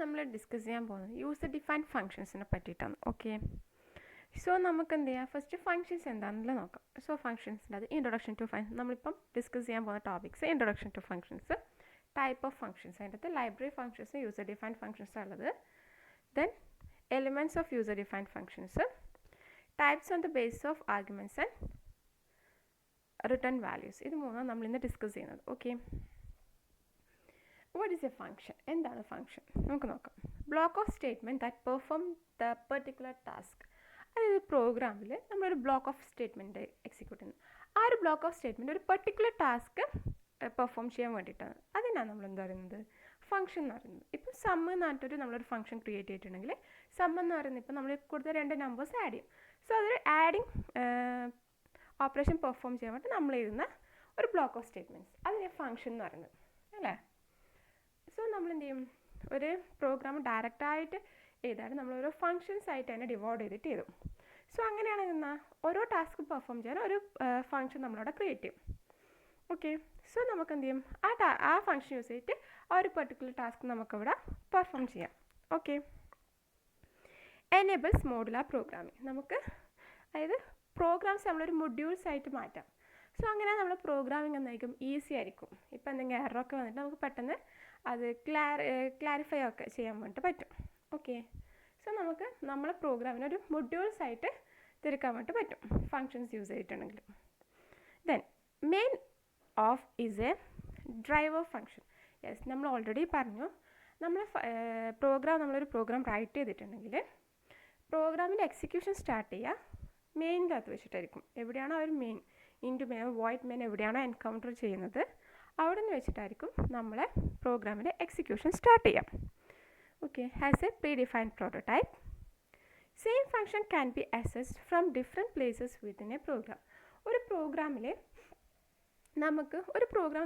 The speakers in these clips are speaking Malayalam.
നമ്മൾ ഡിസ്കസ് ചെയ്യാൻ പോകുന്നത് യൂസർ ഡിഫൈൻഡ് ഫങ്ഷൻസിനെ പറ്റിയിട്ടാണ്. ഓക്കെ, സോ നമുക്ക് എന്ത് ചെയ്യാം, ഫസ്റ്റ് ഫങ്ഷൻസ് എന്താണെന്നുള്ളത് നോക്കാം. സോ ഫങ്ഷൻസിൻ്റെ അത് ഇൻട്രൊഡക്ഷൻ ടു ഫങ്ഷൻ, നമ്മളിപ്പം ഡിസ്കസ് ചെയ്യാൻ പോകുന്ന topics introduction to functions, type of functions, അതിൻ്റെ അകത്ത് library functions, user defined functions ഉള്ളത്, then elements of user defined functions, types on the basis of arguments and return values. ഇത് മൂന്നാണ് നമ്മളിന്ന് ഡിസ്കസ് ചെയ്യുന്നത്. Okay, what is a function? എന്താണ് ഫങ്ഷൻ? നമുക്ക് നോക്കാം. Block of statement that perform the particular task. അതായത് പ്രോഗ്രാമിൽ നമ്മളൊരു ബ്ലോക്ക് ഓഫ് സ്റ്റേറ്റ്മെൻറ്റ് എക്സിക്യൂട്ട് ചെയ്യുന്നു. ആ ഒരു ബ്ലോക്ക് ഓഫ് സ്റ്റേറ്റ്മെൻറ്റ് ഒരു പെർട്ടിക്കുലർ ടാസ്ക് പെർഫോം ചെയ്യാൻ വേണ്ടിയിട്ടാണ്. അതിനാണ് നമ്മൾ എന്താ പറയുന്നത്, ഫംഗ്ഷൻ എന്ന് പറയുന്നത്. ഇപ്പോൾ സം എന്ന് പറഞ്ഞിട്ടൊരു നമ്മളൊരു ഫംഗ്ഷൻ ക്രിയേറ്റ് ചെയ്തിട്ടുണ്ടെങ്കിൽ സം എന്ന് പറയുന്നത് ഇപ്പോൾ നമ്മൾ കൂടുതൽ രണ്ട് നമ്പേഴ്സ് ആഡ് ചെയ്യും. സോ അതൊരു ആഡിങ് ഓപ്പറേഷൻ പെർഫോം ചെയ്യാൻ വേണ്ടി നമ്മൾ എഴുതുന്ന ഒരു ബ്ലോക്ക് ഓഫ് സ്റ്റേറ്റ്മെൻറ്റ്സ്, അതിനെ ഫംഗ്ഷൻ എന്ന് പറയുന്നത് അല്ലേ. സോ നമ്മൾ എന്ത് ചെയ്യും, ഒരു പ്രോഗ്രാം ഡയറക്റ്റായിട്ട് എഴുതാതെ നമ്മൾ ഓരോ ഫങ്ഷൻസ് ആയിട്ട് തന്നെ ഡിവൈഡ് ചെയ്തിട്ട് എഴുതും. സോ അങ്ങനെയാണെങ്കിൽ എന്നാൽ ഓരോ ടാസ്ക് പെർഫോം ചെയ്യാൻ ഒരു ഫങ്ഷൻ നമ്മളവിടെ ക്രിയേറ്റ് ചെയ്യും. ഓക്കെ, സോ നമുക്ക് എന്ത് ചെയ്യും, ആ ഫങ്ഷൻ യൂസ് ചെയ്തിട്ട് ആ ഒരു പെർട്ടിക്കുലർ ടാസ്ക് നമുക്കവിടെ പെർഫോം ചെയ്യാം. Okay, enables modular programming. നമുക്ക് അതായത് പ്രോഗ്രാംസ് നമ്മളൊരു മൊഡ്യൂൾസ് ആയിട്ട് മാറ്റാം. സോ അങ്ങനെ നമ്മൾ പ്രോഗ്രാമിംഗ് എന്തായിരിക്കും, ഈസി ആയിരിക്കും. ഇപ്പോൾ എന്തെങ്കിലും എററൊക്കെ വന്നിട്ട് നമുക്ക് പെട്ടെന്ന് അത് ക്ലാരിഫൈ ഒക്കെ ചെയ്യാൻ വേണ്ടിയിട്ട് പറ്റും. ഓക്കെ, സോ നമുക്ക് നമ്മളെ പ്രോഗ്രാമിനെ ഒരു മൊഡ്യൂൾസ് ആയിട്ട് തിരിക്കാൻ വേണ്ടി പറ്റും ഫങ്ഷൻസ് യൂസ് ചെയ്തിട്ടുണ്ടെങ്കിൽ. Then main off is A driver function. Yes, നമ്മൾ ഓൾറെഡി പറഞ്ഞു, നമ്മൾ നമ്മളൊരു പ്രോഗ്രാം റൈറ്റ് ചെയ്തിട്ടുണ്ടെങ്കിൽ പ്രോഗ്രാമിൻ്റെ എക്സിക്യൂഷൻ സ്റ്റാർട്ട് ചെയ്യുക മെയിൻ്റെ അകത്ത് വെച്ചിട്ടായിരിക്കും. എവിടെയാണോ ഒരു main int main void main എവിടെയാണോ എൻകൗണ്ടർ ചെയ്യുന്നത് അവിടെ നിന്ന് വെച്ചിട്ടായിരിക്കും നമ്മളെ പ്രോഗ്രാമിൻ്റെ എക്സിക്യൂഷൻ സ്റ്റാർട്ട് ചെയ്യാം. Okay, has a predefined prototype. Same function can be accessed from different places within a program. ഒരു പ്രോഗ്രാമിൽ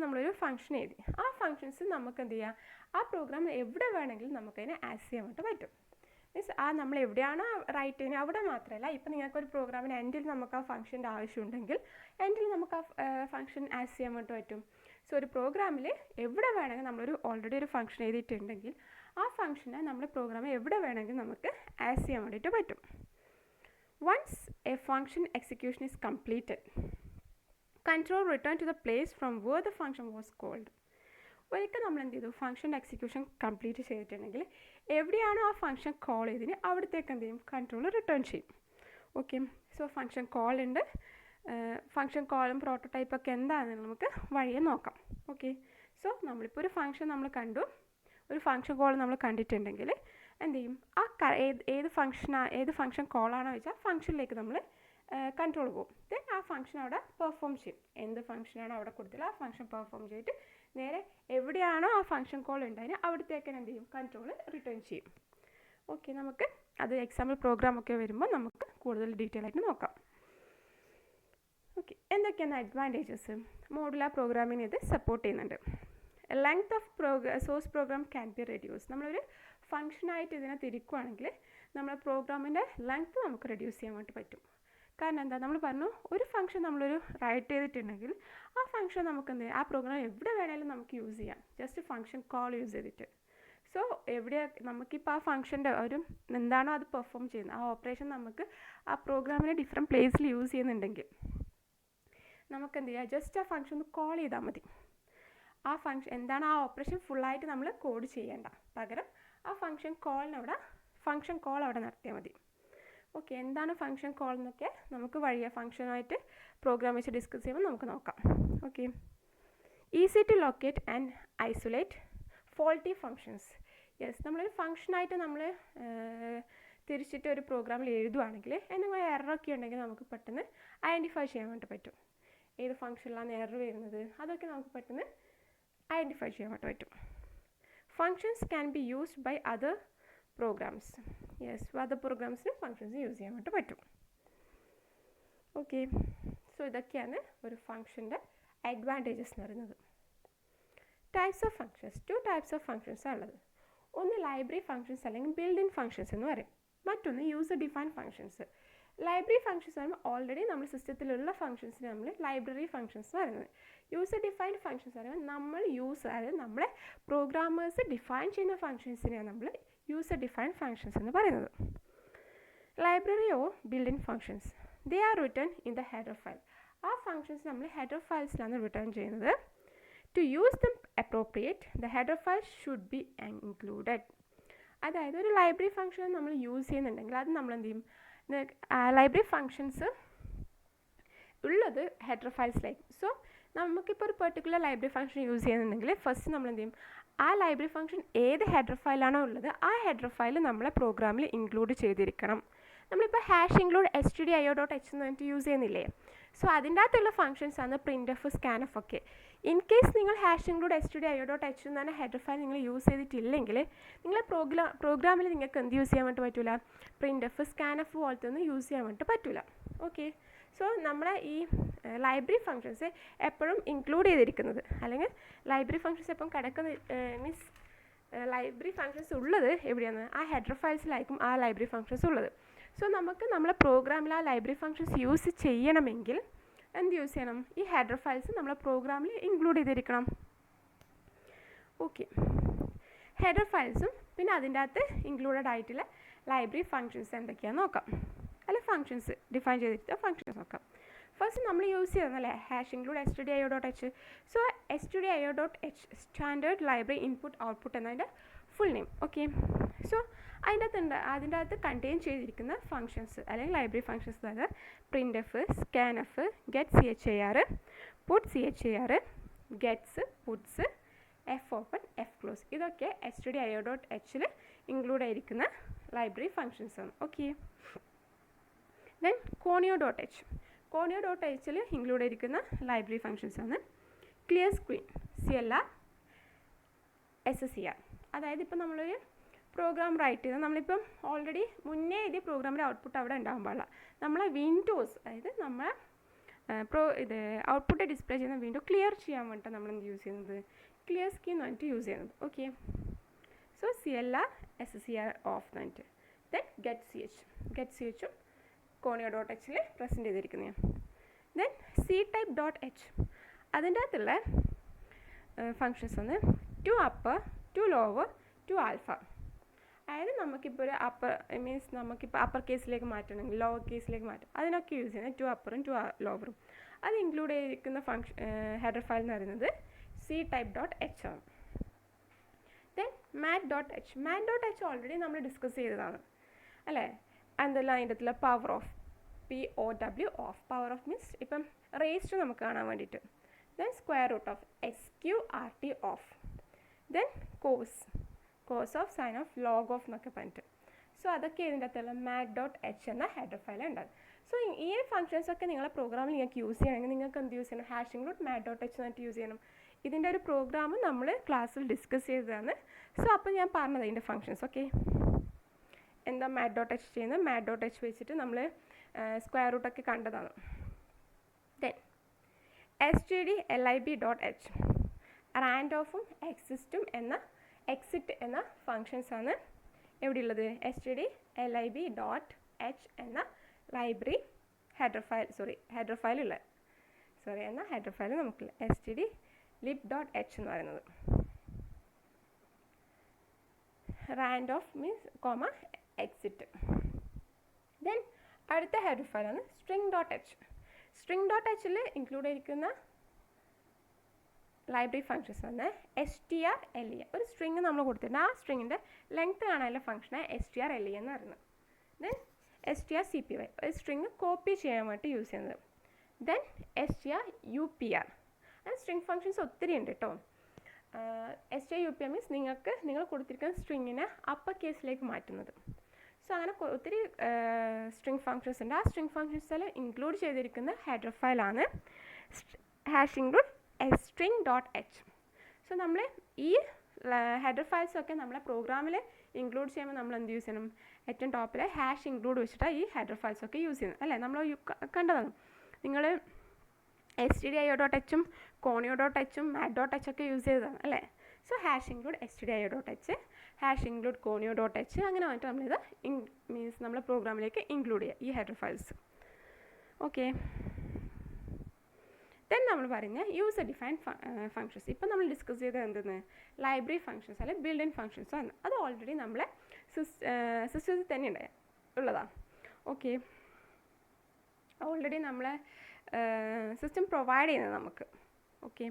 നമ്മളൊരു ഫങ്ഷൻ എഴുതി, ആ ഫങ്ഷൻസ് നമുക്ക് എന്ത് ചെയ്യാം, ആ പ്രോഗ്രാമിൽ എവിടെ വേണമെങ്കിലും നമുക്കതിനെ ആക്സസ് ചെയ്യാൻ വേണ്ടി പറ്റും. മീൻസ് നമ്മൾ എവിടെയാണോ റൈറ്റ് ചെയ്യുന്നത് അവിടെ മാത്രമല്ല, ഇപ്പോൾ നിങ്ങൾക്കൊരു പ്രോഗ്രാമിന് എൻഡിൽ നമുക്ക് ആ ഫംഗ്ഷൻ്റെ ആവശ്യമുണ്ടെങ്കിൽ എൻഡിൽ നമുക്ക് ആ ഫംഗ്ഷൻ ആക്സസ് ചെയ്യാൻ വേണ്ടി പറ്റും. സോ ഒരു പ്രോഗ്രാമിൽ എവിടെ വേണമെങ്കിൽ നമ്മളൊരു ഓൾറെഡി ഒരു ഫംഗ്ഷൻ എഴുതിയിട്ടുണ്ടെങ്കിൽ ആ ഫംഗ്ഷനെ നമ്മുടെ പ്രോഗ്രാമിൽ എവിടെ വേണമെങ്കിൽ നമുക്ക് ആക്സസ് ചെയ്യാൻ വേണ്ടിയിട്ട് പറ്റും. Once a function execution is completed, control return to the place from where the function was called. ഒരിക്കൽ നമ്മൾ എന്ത് ചെയ്തു, ഫംഗ്ഷൻ്റെ എക്സിക്യൂഷൻ കംപ്ലീറ്റ് ചെയ്തിട്ടുണ്ടെങ്കിൽ എവിടെയാണോ ആ ഫംഗ്ഷൻ കോൾ ചെയ്തതിന് അവിടത്തേക്ക് എന്ത് ചെയ്യും, കൺട്രോൾ റിട്ടേൺ ചെയ്യും. ഓക്കെ, സോ ഫംഗ്ഷൻ കോൾ ഉണ്ട്, ഫംഗ്ഷൻ കോളും പ്രോട്ടോടൈപ്പൊക്കെ എന്താണെന്ന് നമുക്ക് വഴിയെ നോക്കാം. ഓക്കെ, സോ നമ്മളിപ്പോൾ ഒരു ഫംഗ്ഷൻ നമ്മൾ കണ്ടു, ഒരു ഫംഗ്ഷൻ കോൾ നമ്മൾ കണ്ടിട്ടുണ്ടെങ്കിൽ എന്ത് ചെയ്യും, ഏത് ഫംഗ്ഷൻ കോളാണോ വെച്ചാൽ ഫംഗ്ഷനിലേക്ക് നമ്മൾ കൺട്രോൾ പോകും. ദെൻ ആ ഫംഗ്ഷൻ അവിടെ പെർഫോം ചെയ്യും. എന്ത് ഫംഗ്ഷനാണോ അവിടെ കൊടുത്തില്ല ആ ഫംഗ്ഷൻ പെർഫോം ചെയ്തിട്ട് നേരെ എവിടെയാണോ ആ ഫംഗ്ഷൻ കോൾ ഉണ്ടായതിന് അവിടത്തേക്ക് എന്ത് ചെയ്യും, കൺട്രോൾ റിട്ടേൺ ചെയ്യും. ഓക്കെ, നമുക്ക് അത് എക്സാമ്പിൾ പ്രോഗ്രാമൊക്കെ വരുമ്പോൾ നമുക്ക് കൂടുതൽ ഡീറ്റെയിൽ ആയിട്ട് നോക്കാം. ഓക്കെ, എന്തൊക്കെയാണ് അഡ്വാൻറ്റേജസ്? മോഡുലാർ പ്രോഗ്രാമിംഗ് ഇത് സപ്പോർട്ട് ചെയ്യുന്നുണ്ട്. Length of swords programme can be reduce. നമ്മളൊരു ഫംഗ്ഷനായിട്ട് ഇതിനെ തിരിക്കുകയാണെങ്കിൽ നമ്മുടെ പ്രോഗ്രാമിൻ്റെ ലെങ്ത് നമുക്ക് റെഡ്യൂസ് ചെയ്യാൻ വേണ്ടി പറ്റും. കാരണം എന്താ, നമ്മൾ പറഞ്ഞു ഒരു ഫംഗ്ഷൻ നമ്മളൊരു റൈറ്റ് ചെയ്തിട്ടുണ്ടെങ്കിൽ ആ ഫംഗ്ഷൻ നമുക്ക് എന്ത് ചെയ്യാം, ആ പ്രോഗ്രാം എവിടെ വേണമെങ്കിലും നമുക്ക് യൂസ് ചെയ്യാം, ജസ്റ്റ് ഫംഗ്ഷൻ കോൾ യൂസ് ചെയ്തിട്ട്. സോ നമുക്കിപ്പോൾ ആ ഫംഗ്ഷൻ്റെ ഒരു എന്താണോ അത് പെർഫോം ചെയ്യുന്നത് ആ ഓപ്പറേഷൻ നമുക്ക് ആ പ്രോഗ്രാമിനെ ഡിഫറെൻറ്റ് പ്ലേസിൽ യൂസ് ചെയ്യുന്നുണ്ടെങ്കിൽ നമുക്ക് എന്ത് ചെയ്യാം, ജസ്റ്റ് ആ ഫംഗ്ഷൻ ഒന്ന് കോൾ ചെയ്താൽ മതി. ആ ഫംഗ്ഷൻ എന്താണ് ആ ഓപ്പറേഷൻ ഫുള്ളായിട്ട് നമ്മൾ കോഡ് ചെയ്യേണ്ട, പകരം ആ ഫംഗ്ഷൻ കോൾ അവിടെ നടത്തിയാൽ മതി. ഓക്കെ, എന്താണ് ഫംഗ്ഷൻ കോൾ എന്നൊക്കെ നമുക്ക് വഴിയെ ഫംഗ്ഷനായിട്ട് പ്രോഗ്രാം വെച്ച് ഡിസ്കസ് ചെയ്യുമ്പോൾ നമുക്ക് നോക്കാം. Okay, easy to locate and isolate faulty functions. Yes, നമ്മളൊരു ഫംഗ്ഷനായിട്ട് നമ്മൾ തിരിച്ചിട്ട് ഒരു പ്രോഗ്രാമിൽ എഴുതുവാണെങ്കിൽ എന്തെങ്കിലും എററൊക്കെ ഉണ്ടെങ്കിൽ നമുക്ക് പെട്ടെന്ന് ഐഡൻറ്റിഫൈ ചെയ്യാൻ വേണ്ടി പറ്റും. ഏത് ഫംഗ്ഷനിലാണ് എറർ വരുന്നത് അതൊക്കെ നമുക്ക് പെട്ടെന്ന് ഐഡൻറ്റിഫൈ ചെയ്യാൻ വേണ്ടി പറ്റും. Functions can be used by other programs. Yes, other പ്രോഗ്രാംസിന് ഫങ്ഷൻസ് യൂസ് ചെയ്യാൻ വേണ്ടി പറ്റും. ഓക്കെ, സോ ഇതൊക്കെയാണ് ഒരു ഫങ്ഷൻ്റെ അഡ്വാൻറ്റേജസ് എന്ന് പറയുന്നത്. Types of functions, 2 types of functions ആണ് ഉള്ളത്. ഒന്ന് ലൈബ്രറി ഫങ്ഷൻസ് അല്ലെങ്കിൽ ബിൽഡ് ഇൻ ഫങ്ഷൻസ് എന്ന് പറയും. മറ്റൊന്ന് user defined functions. Library functions പറയുമ്പോൾ ഓൾറെഡി നമ്മുടെ സിസ്റ്റത്തിലുള്ള ഫങ്ഷൻസിന് നമ്മൾ ലൈബ്രറി ഫങ്ഷൻസ് പറയുന്നത്. യൂസർ ഡിഫൈൻഡ് ഫങ്ഷൻസ് പറയുമ്പോൾ നമ്മൾ അതായത് നമ്മളെ പ്രോഗ്രാമേഴ്സ് ഡിഫൈൻ ചെയ്യുന്ന ഫങ്ഷൻസിനെയാണ് നമ്മൾ യൂസർ ഡിഫൈൻഡ് ഫങ്ഷൻസ് എന്ന് പറയുന്നത്. Library or build in functions they are written in the header file. ആ ഫങ്ഷൻസ് നമ്മൾ ഹെഡർ ഫയൽസിലാണ് റിട്ടേൺ ചെയ്യുന്നത്. To use them appropriate the header file should be included. അതായത് ഒരു ലൈബ്രറി ഫങ്ഷൻ നമ്മൾ യൂസ് ചെയ്യുന്നുണ്ടെങ്കിൽ അത് നമ്മൾ എന്ത് ചെയ്യും, ലൈബ്രറി ഫങ്ഷൻസ് ഉള്ളത് ഹെഡർ ഫയൽസിലായിരിക്കും. സോ നമുക്കിപ്പോൾ ഒരു പെർട്ടിക്കുലർ ലൈബ്രറി ഫങ്ഷൻ യൂസ് ചെയ്യുന്നുണ്ടെങ്കിൽ ഫസ്റ്റ് നമ്മൾ എന്ത് ചെയ്യും, ആ ലൈബ്രറി ഫങ്ഷൻ ഏത് ഹെഡർ ഫയലാണോ ഉള്ളത് ആ ഹെഡർ ഫയൽ നമ്മളെ പ്രോഗ്രാമിൽ ഇൻക്ലൂഡ് ചെയ്തിരിക്കണം. നമ്മളിപ്പോൾ #include stdio.h എന്ന് പറഞ്ഞിട്ട് യൂസ് ചെയ്യുന്നില്ലേ, സോ അതിൻ്റെ അകത്തുള്ള ഫങ്ഷൻസ് ആണ് printf, scanf ഒക്കെ. ഇൻ കേസ് നിങ്ങൾ #include stdio.h എന്ന് പറഞ്ഞ ഹെഡർ ഫയൽ നിങ്ങൾ യൂസ് ചെയ്തിട്ടില്ലെങ്കിൽ നിങ്ങളെ പ്രോഗ്രാമിൽ നിങ്ങൾക്ക് എന്ത് യൂസ് ചെയ്യാൻ വേണ്ടി പറ്റില്ല, printf, scanf പോലത്തെ ഒന്നും യൂസ് ചെയ്യാൻ വേണ്ടി പറ്റില്ല. ഓക്കെ, സോ നമ്മളെ ഈ ലൈബ്രറി ഫങ്ഷൻസ് എപ്പോഴും ഇൻക്ലൂഡ് ചെയ്തിരിക്കുന്നത്, അല്ലെങ്കിൽ ലൈബ്രറി ഫങ്ഷൻസ് എപ്പോഴും കിടക്കുന്ന മീൻസ് ലൈബ്രറി ഫങ്ഷൻസ് ഉള്ളത് എവിടെയാണ്, ആ ഹെഡർ ഫയൽസിലായിരിക്കും ആ ലൈബ്രറി ഫങ്ഷൻസ് ഉള്ളത്. സോ നമുക്ക് നമ്മളെ പ്രോഗ്രാമിൽ ആ ലൈബ്രറി ഫങ്ഷൻസ് യൂസ് ചെയ്യണമെങ്കിൽ എന്ത് യൂസ് ചെയ്യണം, ഈ ഹെഡർ ഫയൽസ് നമ്മളെ പ്രോഗ്രാമിൽ ഇൻക്ലൂഡ് ചെയ്തിരിക്കണം. ഓക്കെ, ഹെഡർ ഫയൽസും പിന്നെ അതിൻ്റെ അകത്ത് ഇൻക്ലൂഡഡ് ആയിട്ടുള്ള ലൈബ്രറി ഫങ്ഷൻസ് എന്തൊക്കെയാണെന്ന് നോക്കാം, അല്ലെ ഫങ്ഷൻസ് ഡിഫൈൻ ചെയ്തിട്ട് ഫങ്ഷൻസ് നോക്കാം. ഫസ്റ്റ് നമ്മൾ യൂസ് ചെയ്യുന്നല്ലേ #include stdio.h. So stdio.h standard library input output എന്നതിൻ്റെ ഫുൾ നെയിം. ഓക്കെ, സോ അതിൻ്റെ അകത്ത് കണ്ടെയ്ൻ ചെയ്തിരിക്കുന്ന ഫങ്ഷൻസ് അല്ലെങ്കിൽ ലൈബ്രറി ഫങ്ഷൻസ് അതായത് printf, scanf, get char, put char, gets, puts, fopen, fclose ഇതൊക്കെ stdio.hൽ ഇൻക്ലൂഡ് ആയിരിക്കുന്ന ലൈബ്രറി ഫങ്ഷൻസ് ആണ്. ഓക്കെ, ദെൻ conio.h conio.hൽ ഇൻക്ലൂഡ് ആയിരിക്കുന്ന ലൈബ്രറി ഫങ്ഷൻസ് ആണ് ക്ലിയർ സ്ക്രീൻ, CLR, SCR. അതായത് ഇപ്പോൾ നമ്മളൊരു പ്രോഗ്രാം റൈറ്റ് ചെയ്താൽ നമ്മളിപ്പം ഓൾറെഡി മുന്നേ എഴുതിയ പ്രോഗ്രാമിൻ്റെ ഔട്ട്പുട്ട് അവിടെ ഉണ്ടാകാൻ പാടില്ല. നമ്മളെ വിൻഡോസ് അതായത് നമ്മളെ ഔട്ട്പുട്ട് ഡിസ്പ്ലേ ചെയ്യുന്ന വിൻഡോ ക്ലിയർ ചെയ്യാൻ വേണ്ടിയിട്ട് നമ്മൾ എന്ത് യൂസ് ചെയ്യുന്നത്, ക്ലിയർ സ്ക്രീൻ എന്ന് പറഞ്ഞിട്ട് യൂസ് ചെയ്യുന്നത്. Okay, so CLR, SCR of എന്നിട്ട് ദെൻ get chും conio.hൽ പ്രസൻറ്റ് ചെയ്തിരിക്കുന്നതാണ്. ദെൻ ctype.h അതിൻ്റെ അകത്തുള്ള ഫങ്ഷൻസ് ആണ് to upper, to lower, to alpha. അതായത് നമുക്കിപ്പോൾ ഒരു അപ്പർ മീൻസ് നമുക്കിപ്പോൾ അപ്പർ കേസിലേക്ക് മാറ്റണമെങ്കിൽ ലോവർ കേസിലേക്ക് മാറ്റാം, അതിനൊക്കെ യൂസ് ചെയ്യുന്നത് ടു അപ്പറും ടു ലോവറും. അത് ഇൻക്ലൂഡ് ചെയ്തിരിക്കുന്ന ഹെഡർ ഫയൽ എന്ന് പറയുന്നത് ctype.h ആണ്. ദെൻ mat.h ഓൾറെഡി നമ്മൾ ഡിസ്കസ് ചെയ്തതാണ് അല്ലേ, എന്തെല്ലാം അതിൻ്റെ അകത്തുള്ള power of, POW of, power of means ഇപ്പം റേസ്റ്റ് നമുക്ക് കാണാൻ വേണ്ടിയിട്ട്. Then square root of, SQRT of. Then cos of, sine of, log of എന്നൊക്കെ പറഞ്ഞിട്ട്. സോ അതൊക്കെ ഇതിൻ്റെ അകത്തുള്ള mat.h എന്ന ഹെഡർ ഫയൽ ഉണ്ടാകും. സോ ഈ ഫങ്ഷൻസ് ഒക്കെ നിങ്ങളെ പ്രോഗ്രാമിൽ നിങ്ങൾക്ക് യൂസ് ചെയ്യണമെങ്കിൽ നിങ്ങൾക്ക് എന്ത് യൂസ് ചെയ്യണം, #include mat.h എന്നിട്ട് യൂസ് ചെയ്യണം. ഇതിൻ്റെ ഒരു പ്രോഗ്രാം നമ്മൾ ക്ലാസ്സിൽ ഡിസ്കസ് ചെയ്തതാണ്. സോ അപ്പോൾ ഞാൻ പറഞ്ഞത് ഇതിൻ്റെ ഫങ്ഷൻസ്. ഓക്കെ, എന്താ mat.h ചെയ്യുന്നത്, mat.h വെച്ചിട്ട് നമ്മൾ സ്ക്വയർ റൂട്ടൊക്കെ കണ്ടതാണ്. ദെൻ stdlib.h റാൻഡ് ഓഫും എക്സിറ്റ് എന്ന ഫങ്ഷൻസ് ആണ് എവിടെയുള്ളത്, stdlib.h എന്ന ലൈബ്രറി ഹെഡർ ഫയൽ എന്ന ഹെഡർ ഫയൽ നമുക്കില്ല, stdlib.h എന്ന് പറയുന്നത്. Rand of means comma exit. Then അടുത്ത ഹെഡർ ഫയലാണ് string.h. string.hൽ ഇൻക്ലൂഡ് ചെയ്തിരിക്കുന്ന ലൈബ്രറി ഫങ്ഷൻസ് ആണ് strlen. ഒരു സ്ട്രിങ് നമ്മൾ കൊടുത്തിട്ടുണ്ട്, ആ സ്ട്രിങ്ങിൻ്റെ ലെങ്ത് കാണാനുള്ള ഫംഗ്ഷനാണ് strlen എന്ന് പറയുന്നത്. ദെൻ strcpy ഒരു സ്ട്രിങ് കോപ്പി ചെയ്യാൻ വേണ്ടി യൂസ് ചെയ്യുന്നത്. Then strupr. സ്ട്രിങ് ഫങ്ഷൻസ് ഒത്തിരി ഉണ്ട് കേട്ടോ. strupr മീൻസ് നിങ്ങൾ കൊടുത്തിരിക്കുന്ന സ്ട്രിങ്ങിനെ അപ്പർ കേസിലേക്ക് മാറ്റുന്നത്. സോ അങ്ങനെ ഒത്തിരി സ്ട്രിങ് ഫങ്ഷൻസ് ഉണ്ട്. ആ സ്ട്രിങ് ഫങ്ഷൻസിൽ ഇൻക്ലൂഡ് ചെയ്തിരിക്കുന്ന ഹെഡർ ഫയലാണ് #include string.h. സോ നമ്മൾ ഈ ഹെഡർ ഫയൽസൊക്കെ നമ്മളെ പ്രോഗ്രാമിൽ ഇൻക്ലൂഡ് ചെയ്യുമ്പോൾ നമ്മൾ എന്ത് യൂസ് ചെയ്യണം, ഏറ്റവും ടോപ്പിൽ #include വെച്ചിട്ടാണ് ഈ ഹെഡർ ഫയൽസൊക്കെ യൂസ് ചെയ്യുന്നത് അല്ലേ, നമ്മൾ കണ്ടതാണ്. നിങ്ങൾ stdio.h, conio.h, mat.h ഒക്കെ യൂസ് ചെയ്തതാണ് അല്ലേ. So #include stdio.h, #include conio.h അങ്ങനെ വന്നിട്ട് നമ്മളിത് മീൻസ് നമ്മളെ പ്രോഗ്രാമിലേക്ക് ഇൻക്ലൂഡ് ചെയ്യുക ഈ ഹെഡർ ഫയൽസ്. ഓക്കെ, ദെൻ നമ്മൾ പറയുന്ന യൂസർ ഡിഫൈൻഡ് ഫങ്ഷൻസ്. ഇപ്പം നമ്മൾ ഡിസ്കസ് ചെയ്തത് എന്തെന്ന് ലൈബ്രറി ഫങ്ഷൻസ് അല്ലെങ്കിൽ ബിൽഡ് ഇൻ ഫങ്ഷൻസ് ആണ്. അത് ഓൾറെഡി നമ്മളെ സിസ്റ്റത്തിൽ തന്നെ ഉള്ളതാണ്. ഓക്കെ, ഓൾറെഡി നമ്മളെ സിസ്റ്റം പ്രൊവൈഡ് ചെയ്യുന്നത് നമുക്ക്. ഓക്കെ,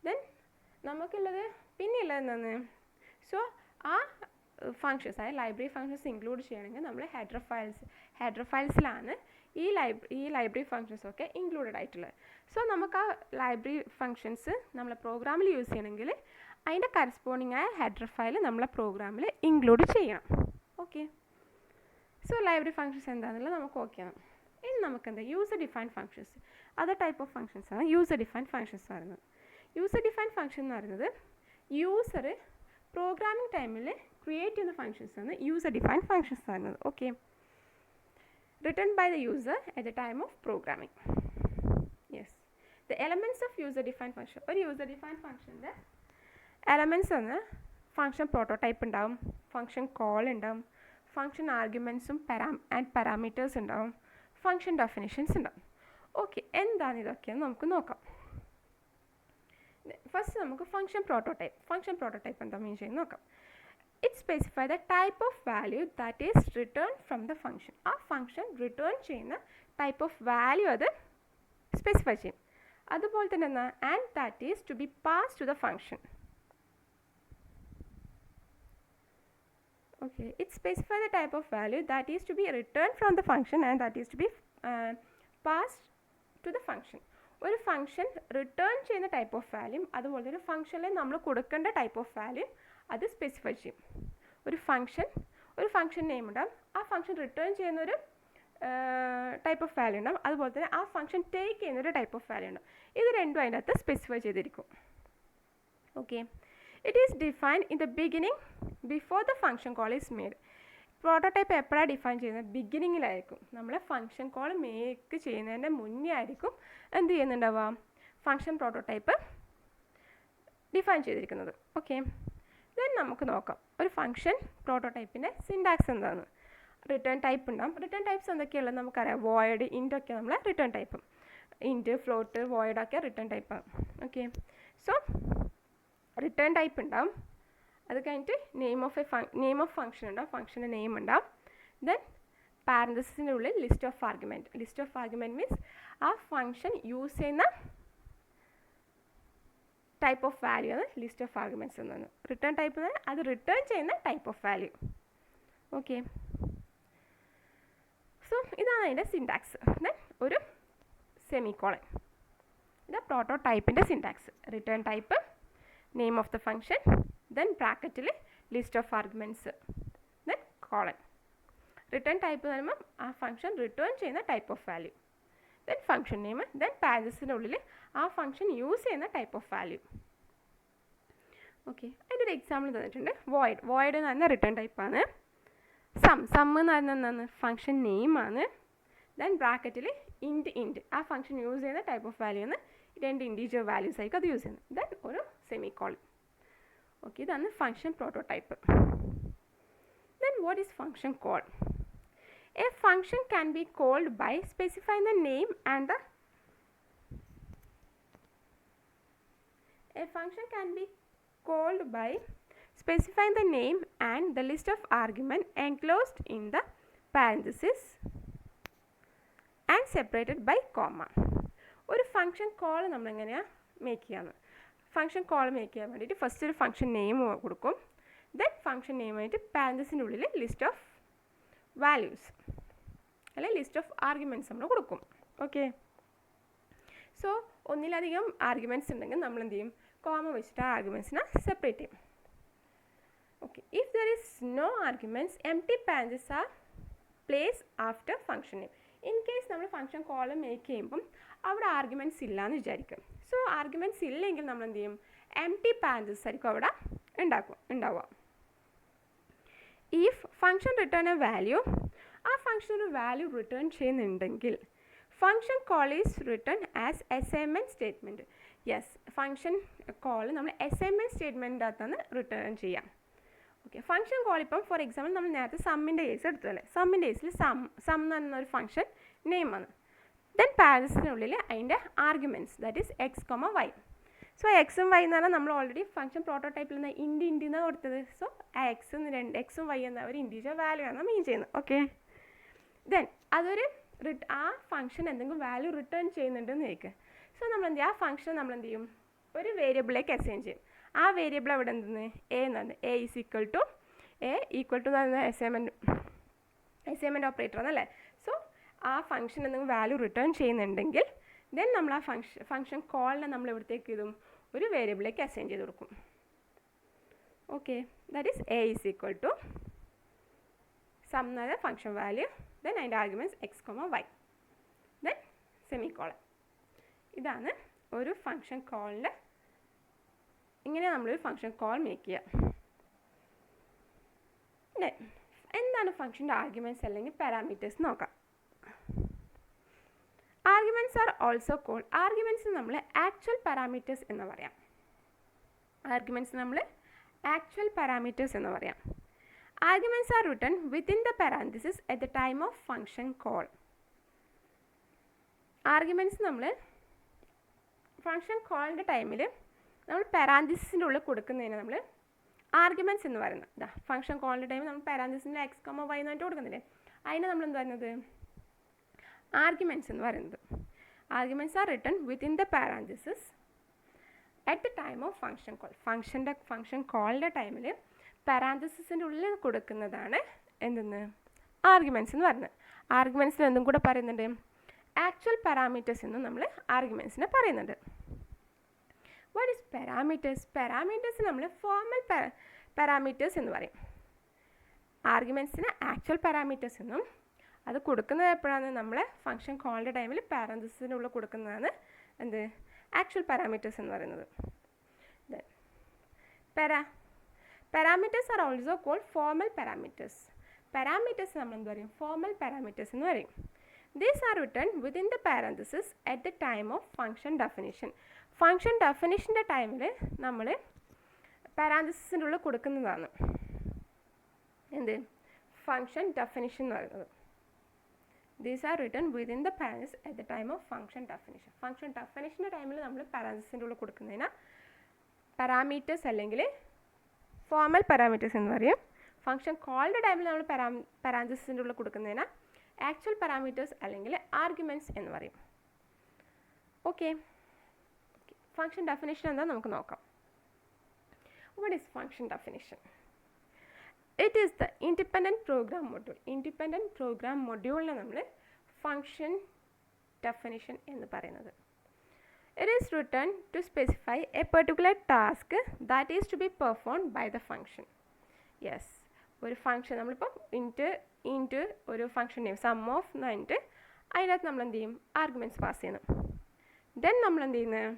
ദെൻ നമുക്കുള്ളത് പിന്നെയുള്ളത് എന്താണ്? സോ ആ ഫങ്ഷൻസ് അതായത് ലൈബ്രറി ഫങ്ഷൻസ് ഇൻക്ലൂഡ് ചെയ്യണമെങ്കിൽ നമ്മൾ ഹെഡർ ഫയൽസിലാണ് ഈ ലൈബ്രറി ഫങ്ഷൻസ് ഒക്കെ ഇൻക്ലൂഡഡ് ആയിട്ടുള്ളത്. സോ നമുക്ക് ആ ലൈബ്രറി ഫങ്ഷൻസ് നമ്മളെ പ്രോഗ്രാമിൽ യൂസ് ചെയ്യണമെങ്കിൽ അതിൻ്റെ കറസ്പോണ്ടിങ് ആയ ഹെഡർ ഫയൽ നമ്മളെ പ്രോഗ്രാമിൽ ഇൻക്ലൂഡ് ചെയ്യണം. ഓക്കെ, സോ ലൈബ്രറി ഫങ്ഷൻസ് എന്താണെന്നുള്ളത് നമുക്ക് ഓക്കെയാണ്. ഇനി നമുക്ക് എന്താ user defined functions, other type of functions ആണ് യൂസർ ഡിഫൈൻഡ് ഫങ്ഷൻസ് പറയുന്നത്. യൂസർ ഡിഫൈൻഡ് ഫങ്ഷൻ എന്ന് പറയുന്നത് യൂസർ പ്രോഗ്രാമിംഗ് ടൈമിൽ ക്രിയേറ്റ് ചെയ്യുന്ന ഫങ്ഷൻസ് ആണ് യൂസർ ഡിഫൈൻഡ് ഫങ്ഷൻസ് പറയുന്നത്. Okay, written by the user at the time of programming. Yes, the elements of user defined function. ഒരു യൂസർ ഡിഫൈൻഡ് ഫങ്ഷൻ്റെ എലമെൻറ്റ്സ് ആണ് ഫങ്ഷൻ പ്രോട്ടോടൈപ്പ് ഉണ്ടാവും, ഫങ്ഷൻ കോൾ ഉണ്ടാവും, ഫങ്ഷൻ ആർഗ്യുമെൻറ്റ്സും ആൻഡ് പാരാമീറ്റേഴ്സ് ഉണ്ടാവും, ഫങ്ഷൻ ഡെഫിനിഷൻസ് ഉണ്ടാവും. ഓക്കെ, എന്താണ് ഇതൊക്കെയെന്ന് നമുക്ക് നോക്കാം. ഫസ്റ്റ് നമുക്ക് ഫങ്ഷൻ പ്രോട്ടോടൈപ്പ് എന്താ മീൻ ചെയ്യുന്നത് നോക്കാം. It specifies the type of value that is returned from the function. ആ ഫങ്ഷൻ റിട്ടേൺ ചെയ്യുന്ന ടൈപ്പ് ഓഫ് വാല്യൂ അത് സ്പെസിഫൈ ചെയ്യും. അതുപോലെ തന്നെ എന്താ and that is to be pass to the function. Okay, it specify the type of value that is to be return from the function and that is to be pass to the function. ഒരു ഫങ്ഷൻ റിട്ടേൺ ചെയ്യുന്ന ടൈപ്പ് ഓഫ് വാല്യൂ അതുപോലെ ഒരു ഫങ്ഷനിൽ നമ്മൾ കൊടുക്കേണ്ട ടൈപ്പ് ഓഫ് വാല്യൂ അത് സ്പെസിഫൈ ചെയ്യും. ഒരു ഫങ്ഷൻ നെയിം ഉണ്ടാവും, ആ ഫങ്ഷൻ റിട്ടേൺ ചെയ്യുന്നൊരു ടൈപ്പ് ഓഫ് വാല്യൂ ഉണ്ടാവും, അതുപോലെ തന്നെ ആ ഫങ്ഷൻ ടേക്ക് ചെയ്യുന്നൊരു ടൈപ്പ് ഓഫ് വാല്യൂ ഉണ്ടാവും. ഇത് രണ്ടും അതിൻ്റെ അകത്ത് സ്പെസിഫൈ ചെയ്തിരിക്കും. Okay, it is defined in the beginning before the function call is made. Prototype എപ്പോഴാണ് ഡിഫൈൻ ചെയ്യുന്നത്? ബിഗിനിങ്ങിലായിരിക്കും. നമ്മൾ ഫങ്ഷൻ കോൾ മേക്ക് ചെയ്യുന്നതിൻ്റെ മുന്നേ ആയിരിക്കും എന്ത് ചെയ്യുന്നുണ്ടാവുക, ഫങ്ഷൻ പ്രോട്ടോടൈപ്പ് ഡിഫൈൻ ചെയ്തിരിക്കുന്നത്. ഓക്കെ, ദെൻ നമുക്ക് നോക്കാം ഒരു ഫങ്ഷൻ പ്രോട്ടോടൈപ്പിൻ്റെ സിൻടാക്സ് എന്താണ്. റിട്ടേൺ ടൈപ്പ് ഉണ്ടാകും. റിട്ടേൺ ടൈപ്സ് എന്തൊക്കെയുള്ളത് നമുക്കറിയാം. വോയിഡ്, ഇൻറ്റൊക്കെ നമ്മളെ റിട്ടേൺ ടൈപ്പ്. ഇൻറ്റ്, ഫ്ലോട്ട്, വോയിഡൊക്കെ റിട്ടേൺ ടൈപ്പാണ്. ഓക്കെ, സോ റിട്ടേൺ ടൈപ്പ് ഉണ്ടാവും. അത് കഴിഞ്ഞിട്ട് നെയിം ഓഫ് ഫങ്ഷൻ ഉണ്ടാവും, ഫങ്ഷൻ്റെ നെയിം ഉണ്ടാവും. ദെൻ പാരന്തസിൻ്റെ ഉള്ളിൽ ലിസ്റ്റ് ഓഫ് ആർഗ്യുമെൻറ്റ് മീൻസ് ആ ഫങ്ഷൻ യൂസ് ചെയ്യുന്ന ടൈപ്പ് ഓഫ് വാല്യൂ ആണ് ലിസ്റ്റ് ഓഫ് ആർഗ്യുമെൻറ്റ്സ് എന്നാണ്. റിട്ടേൺ ടൈപ്പ് എന്ന് പറഞ്ഞാൽ അത് റിട്ടേൺ ചെയ്യുന്ന type of value. Okay, so ഇതാണ് അതിൻ്റെ സിൻടാക്സ്. ദെൻ ഒരു സെമിക്കോളൻ, ഇത് പ്രോട്ടോടൈപ്പിൻ്റെ syntax. Return type, name of the function, then ബ്രാക്കറ്റിൽ list of arguments, then colon. Return type എന്ന് പറയുമ്പോൾ ആ ഫങ്ഷൻ റിട്ടേൺ ചെയ്യുന്ന type of value, then function name, then പാരന്തസിൻ്റെ ഉള്ളിൽ ആ ഫങ്ഷൻ യൂസ് ചെയ്യുന്ന ടൈപ്പ് ഓഫ് വാല്യൂ. ഓക്കെ, അതിൻ്റെ ഒരു എക്സാമ്പിൾ തന്നിട്ടുണ്ട്. വോയിഡ് എന്ന് പറയുന്ന റിട്ടേൺ ടൈപ്പാണ്. സം എന്ന് പറയുന്നത് എന്താണ്? ഫങ്ഷൻ നെയിമാണ്. ദെൻ ബ്രാക്കറ്റിൽ ഇൻറ്റ് ആ ഫങ്ഷൻ യൂസ് ചെയ്യുന്ന ടൈപ്പ് ഓഫ് വാല്യൂ ആണ്. രണ്ട് ഇൻറ്റീജർ വാല്യൂസ് ആയിരിക്കും അത് യൂസ് ചെയ്യുന്നത്. ദെൻ ഒരു സെമിക്കോളൻ. ഓക്കെ, ഇതാണ് function prototype. Then what is function call? A function can be called by specifying the name and the list of argument enclosed in the parenthesis and separated by comma. ഒരു ഫങ്ഷൻ കോൾ നമ്മളെങ്ങനെയാണ് മേക്ക് ചെയ്യാന്ന്? ഫങ്ഷൻ കോൾ മേക്ക് ചെയ്യാൻ വേണ്ടിയിട്ട് ഫസ്റ്റ് ഒരു ഫങ്ഷൻ നെയിം കൊടുക്കും. ദെൻ ഫങ്ഷൻ നെയിമായിട്ട് പാരന്തസിൻ്റെ ഉള്ളിൽ ലിസ്റ്റ് ഓഫ് വാല്യൂസ് അല്ലെങ്കിൽ ലിസ്റ്റ് ഓഫ് ആർഗ്യുമെൻറ്റ്സ് നമ്മൾ കൊടുക്കും. ഓക്കെ, സോ ഒന്നിലധികം ആർഗ്യുമെൻറ്റ്സ് ഉണ്ടെങ്കിൽ നമ്മൾ എന്ത് ചെയ്യും? കോമ വെച്ചിട്ട് ആ ആർഗ്യുമെൻറ്റ്സിനെ സെപ്പറേറ്റ് ചെയ്യും. Okay, if there is no arguments empty parenthesis are place after function name. In case നമ്മൾ ഫങ്ഷൻ കോൾ മേക്ക് ചെയ്യുമ്പം അവിടെ ആർഗ്യുമെൻറ്റ്സ് ഇല്ലയെന്ന് വിചാരിക്കും. സോ ആർഗ്യുമെൻറ്റ്സ് ഇല്ലെങ്കിൽ നമ്മൾ എന്ത് ചെയ്യും? എംപ്റ്റി പാരന്തസിസ് ആയിരിക്കും അവിടെ ഉണ്ടാവുക. If function return A value, ആ ഫങ്ഷൻ ഒരു വാല്യൂ റിട്ടേൺ ചെയ്യുന്നുണ്ടെങ്കിൽ function call is written as assignment statement. Yes, function call നമ്മൾ അസൈൻമെൻറ്റ് സ്റ്റേറ്റ്മെൻറ്റിൻ്റെ അകത്താണ് റിട്ടേൺ ചെയ്യാം. ഓക്കെ, ഫങ്ഷൻ കോൾ ഇപ്പം ഫോർ എക്സാമ്പിൾ നമ്മൾ നേരത്തെ സമ്മിൻ്റെ കേസ് എടുത്തല്ലേ, സമ്മിൻ്റെ കേസിൽ സം എന്ന് പറയുന്ന ഒരു ഫങ്ഷൻ നെയിമാണ്. ദെൻ പാരൻസിനുള്ളിൽ അതിൻ്റെ arguments that is x comma y. So എക്സും വൈ എന്ന് പറഞ്ഞാൽ നമ്മൾ ഓൾറെഡി ഫംഗ്ഷൻ പ്രോട്ടോടൈപ്പിൽ നിന്ന് ഇൻഡിന്നാണ് കൊടുത്തത്. സോ ആ എക്സും വൈ എന്ന ഒരു ഇൻഡിവിജ്വൽ വാല്യൂ ആണ് മീൻ ചെയ്യുന്നത്. ഓക്കെ, ദെൻ അതൊരു ആ ഫംഗ്ഷൻ എന്തെങ്കിലും വാല്യൂ റിട്ടേൺ ചെയ്യുന്നുണ്ടെന്ന് ചോദിക്കുക. സോ നമ്മൾ എന്ത് ചെയ്യും, ആ ഫംഗ്ഷൻ നമ്മൾ എന്ത് ചെയ്യും, ഒരു വേരിയബിളിലേക്ക് അസൈൻ ചെയ്യും. ആ വേരിയബിൾ എവിടെ എന്തെന്ന് എ എന്നാണ്. A is equal to assignment operator എന്നല്ലേ. സോ ആ ഫംഗ്ഷൻ എന്തെങ്കിലും വാല്യൂ റിട്ടേൺ ചെയ്യുന്നുണ്ടെങ്കിൽ ദെൻ നമ്മൾ ആ ഫംഗ്ഷൻ കോളിനെ നമ്മൾ എവിടത്തേക്ക് ഇതും ഒരു വേരിയബിളിലേക്ക് അസൈൻ ചെയ്ത് കൊടുക്കും. Okay, that is a is equal to sum എന്ന ഫംഗ്ഷൻ വാല്യൂ, ദെൻ അതിൻ്റെ arguments x comma y, then semicolon. ഇതാണ് ഒരു ഫംഗ്ഷൻ കോളിൻ്റെ, ഇങ്ങനെ നമ്മളൊരു ഫംഗ്ഷൻ കോൾ മേക്ക് ചെയ്യുക. ദെൻ എന്താണ് ഫംഗ്ഷൻ്റെ ആർഗ്യുമെൻറ്റ്സ് അല്ലെങ്കിൽ പാരാമീറ്റേഴ്സ് നോക്കാം. Arguments are also called, arguments നമ്മൾ ആക്ച്വൽ പാരാമീറ്റേഴ്സ് എന്ന് പറയാം. ആർഗ്യുമെൻറ്റ്സ് നമ്മൾ ആക്ച്വൽ പാരാമീറ്റേഴ്സ് എന്ന് പറയാം. Arguments are written within the parenthesis at the time of function call. Arguments നമ്മൾ ഫംഗ്ഷൻ കോളിൻ്റെ ടൈമിൽ നമ്മൾ പാരാന്തസിസിൻ്റെ ഉള്ളിൽ കൊടുക്കുന്നതിന് നമ്മൾ ആർഗ്യുമെൻറ്റ്സ് എന്ന് പറയുന്നത്. ഇതാ ഫംഗ്ഷൻ കോളിൻ്റെ ടൈമിൽ നമ്മൾ പാരാന്തസിസിൻ്റെ എക്സ് കൊമ വൈ എന്നിട്ട് കൊടുക്കുന്നില്ലേ, അതിനെ നമ്മൾ എന്ത് പറയുന്നത് ആർഗ്യുമെൻറ്റ്സ് എന്ന് പറയുന്നത്. Arguments are written within the parenthesis at the time of function call. Function കോളിൻ്റെ ടൈമിൽ പാരാന്തസിസിൻ്റെ ഉള്ളിൽ കൊടുക്കുന്നതാണ് എന്തെന്ന് ആർഗ്യുമെൻറ്റ്സ് എന്ന് പറയുന്നത്. ആർഗ്യുമെൻറ്റ്സിൽ എന്തും കൂടെ പറയുന്നുണ്ട്, ആക്ച്വൽ പാരാമീറ്റേഴ്സ് എന്നും നമ്മൾ ആർഗ്യുമെൻറ്റ്സിനെ പറയുന്നുണ്ട്. What is parameters? പാരാമീറ്റേഴ്സ് നമ്മൾ ഫോർമൽ പാരാമീറ്റേഴ്സ് എന്ന് പറയും. ആർഗ്യുമെൻറ്റ്സിന് ആക്ച്വൽ പാരാമീറ്റേഴ്സ് എന്നും അത് കൊടുക്കുന്നത് എപ്പോഴാണ് നമ്മൾ ഫംഗ്ഷൻ കോളിൻ്റെ ടൈമിൽ പാരാന്തസിസിനുള്ളിൽ കൊടുക്കുന്നതാണ് എന്ത് ആക്ച്വൽ പാരാമീറ്റേഴ്സ് എന്ന് പറയുന്നത്. Parameters are also called formal parameters. Parameters നമ്മൾ എന്ത് പറയും, ഫോർമൽ പാരാമീറ്റേഴ്സ് എന്ന് പറയും. These are written within the parenthesis at the time of function definition. Function ഡെഫിനിഷൻ്റെ ടൈമിൽ നമ്മൾ പാരാന്തസിസിൻ്റെ ഉള്ളിൽ കൊടുക്കുന്നതാണ് എന്ത് ഫംഗ്ഷൻ ഡെഫിനിഷൻ എന്ന് പറയുന്നത്. These are written within the parenthesis at the time of function definition. Function ഡെഫിനിഷൻ്റെ ടൈമിൽ നമ്മൾ പാരാന്തസിസിൻ്റെ ഉള്ളിൽ കൊടുക്കുന്നതിന് പാരാമീറ്റേഴ്സ് അല്ലെങ്കിൽ ഫോർമൽ പാരാമീറ്റേഴ്സ് എന്ന് പറയും. ഫംഗ്ഷൻ കോളിൻ്റെ ടൈമിൽ നമ്മൾ പാരാന്തസിസിൻ്റെ ഉള്ളിൽ കൊടുക്കുന്നതിന് ആക്ച്വൽ പാരാമീറ്റേഴ്സ് അല്ലെങ്കിൽ ആർഗ്യുമെൻറ്റ്സ് എന്ന് പറയും. ഓക്കെ, ഫംഗ്ഷൻ ഡെഫിനിഷൻ എന്താ നമുക്ക് നോക്കാം. What is function definition? It is the independent program module. Independent program മൊഡ്യൂളിനെ നമ്മൾ ഫംഗ്ഷൻ ഡെഫിനിഷൻ എന്ന് പറയുന്നത്. It is written to specify a particular task that is to be performed by the function. Yes, ഒരു ഫംഗ്ഷൻ നമ്മളിപ്പോൾ ഇൻറ്റ് ഒരു ഫംഗ്ഷൻ നെയിം സം ഓഫ് എന്ന് പറഞ്ഞിട്ട് അതിനകത്ത് നമ്മൾ എന്ത് ചെയ്യും, ആർഗ്യുമെൻറ്റ്സ് പാസ് ചെയ്യണം. ദെൻ നമ്മൾ എന്ത് ചെയ്യുന്നത്,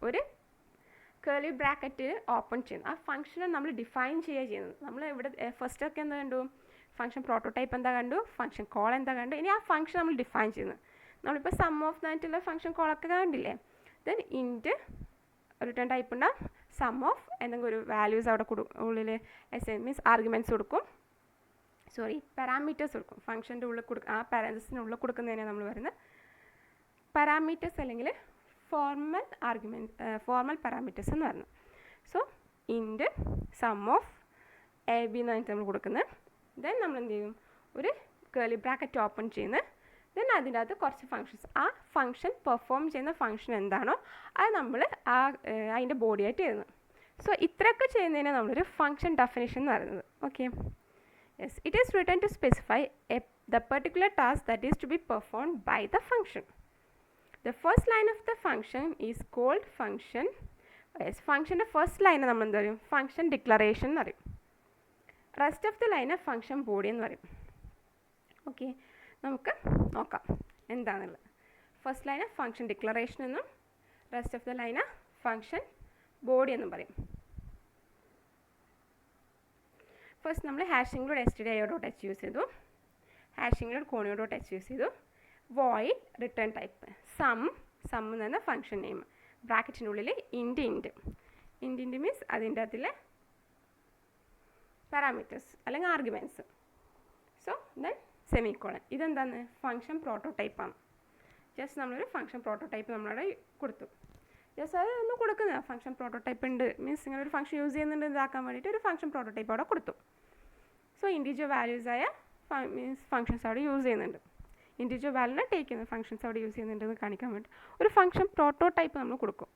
ഒരു കേർലി ബ്രാക്കറ്റ് ഓപ്പൺ ചെയ്യുന്നു. ആ ഫംഗ്ഷനെ നമ്മൾ ഡിഫൈൻ ചെയ്യുന്നത്. നമ്മൾ ഇവിടെ ഫസ്റ്റൊക്കെ എന്താ കണ്ടു, ഫംഗ്ഷൻ പ്രോട്ടോടൈപ്പ് എന്താ കണ്ടു, ഫംഗ്ഷൻ കോൾ എന്താ കണ്ടു. ഇനി ആ ഫംഗ്ഷൻ നമ്മൾ ഡിഫൈൻ ചെയ്യുന്നത്. നമ്മളിപ്പോൾ സം ഓഫ് എന്നായിട്ടുള്ള ഫംഗ്ഷൻ കോളൊക്കെ കണ്ടില്ലേ. ദെൻ ഇൻറ്റ് റിട്ടേൺ ടൈപ്പ് ഉണ്ടാവും, സം ഓഫ് എന്തെങ്കിലും ഒരു വാല്യൂസ് അവിടെ ഉള്ളിൽ മീൻസ് ആർഗ്യുമെൻറ്റ്സ് കൊടുക്കും, പാരാമീറ്റേഴ്സ് കൊടുക്കും. ഫംഗ്ഷൻ്റെ ഉള്ളിൽ കൊടുക്കും, ആ പാരാന്തസിസിനുള്ളിൽ കൊടുക്കുന്നതിനെ നമ്മൾ പറയുന്നത് പാരാമീറ്റേഴ്സ് അല്ലെങ്കിൽ ഫോർമൽ പാരാമീറ്റേഴ്സ് എന്ന് പറയുന്നത്. So int sum of A B എന്ന് പറഞ്ഞിട്ട് നമ്മൾ കൊടുക്കുന്നത്. ദെൻ നമ്മൾ എന്ത് ചെയ്യും, ഒരു കേർലി ബ്രാക്കറ്റ് ഓപ്പൺ ചെയ്യുന്നത്. ദെൻ അതിൻ്റെ അകത്ത് കുറച്ച് ഫങ്ഷൻസ്, ആ ഫംഗ്ഷൻ പെർഫോം ചെയ്യുന്ന ഫംഗ്ഷൻ എന്താണോ അത് നമ്മൾ അതിൻ്റെ ബോഡിയായിട്ട് എഴുതുന്നത്. സോ ഇത്രയൊക്കെ ചെയ്യുന്നതിനെ നമ്മളൊരു ഫംഗ്ഷൻ ഡെഫിനിഷൻ എന്ന് പറയുന്നത്. Okay, yes, it is written to specify the particular task that is to be performed by the function. The first line of the function is called function. Yes, function first line നമ്മൾ എന്താ പറയും, function declaration എന്ന് പറയും. rest of the line function body എന്ന് പറയും. ഓക്കെ, നമുക്ക് നോക്കാം എന്താണെന്നുള്ളത്. ഫസ്റ്റ് ലൈന് ഫംഗ്ഷൻ ഡിക്ലറേഷൻ എന്നും rest of the line function body എന്നും പറയും. ഫസ്റ്റ് നമ്മൾ ഹാഷിംഗിലൂടെ stdio.h യൂസ് ചെയ്തു, ഹാഷിംഗിലൂടെ conio.h യൂസ് ചെയ്തു. void റിട്ടേൺ ടൈപ്പ് സം എന്ന് പറഞ്ഞാൽ ഫംഗ്ഷൻ നെയിം, ബ്രാക്കറ്റിൻ്റെ ഉള്ളിൽ ഇൻറ്റ് മീൻസ് അതിൻ്റെ അതിലെ പാരാമീറ്റേഴ്സ് അല്ലെങ്കിൽ ആർഗ്യുമെൻറ്റ്സ്. So then semicolon. ഇതെന്താണ്, ഫംഗ്ഷൻ പ്രോട്ടോടൈപ്പാണ്. ജസ്റ്റ് നമ്മളൊരു ഫംഗ്ഷൻ പ്രോട്ടോടൈപ്പ് നമ്മളവിടെ കൊടുത്തു. ജസ്റ്റ് അത് ഒന്ന് കൊടുക്കുന്നത് ഫംഗ്ഷൻ പ്രോട്ടോടൈപ്പ് ഉണ്ട് മീൻസ് ഇങ്ങനെ ഒരു ഫംഗ്ഷൻ യൂസ് ചെയ്യുന്നുണ്ട് ഇതാക്കാൻ വേണ്ടിയിട്ട് ഒരു ഫംഗ്ഷൻ പ്രോട്ടോടൈപ്പ് അവിടെ കൊടുത്തു. സോ ഇൻഡിവിജ്വൽ വാല്യൂസായ മീൻസ് ഫംഗ്ഷൻസ് അവിടെ യൂസ് ചെയ്യുന്നുണ്ട്. ഇൻഡിവിജ്വൽ വാല്യൂനെ ടേക്ക് ചെയ്യുന്ന ഫംഗ്ഷൻസ് അവിടെ യൂസ് ചെയ്യുന്നുണ്ടെന്ന് കാണിക്കാൻ വേണ്ടി ഒരു ഫംഗ്ഷൻ പ്രോട്ടോടൈപ്പ് നമ്മൾ കൊടുക്കും.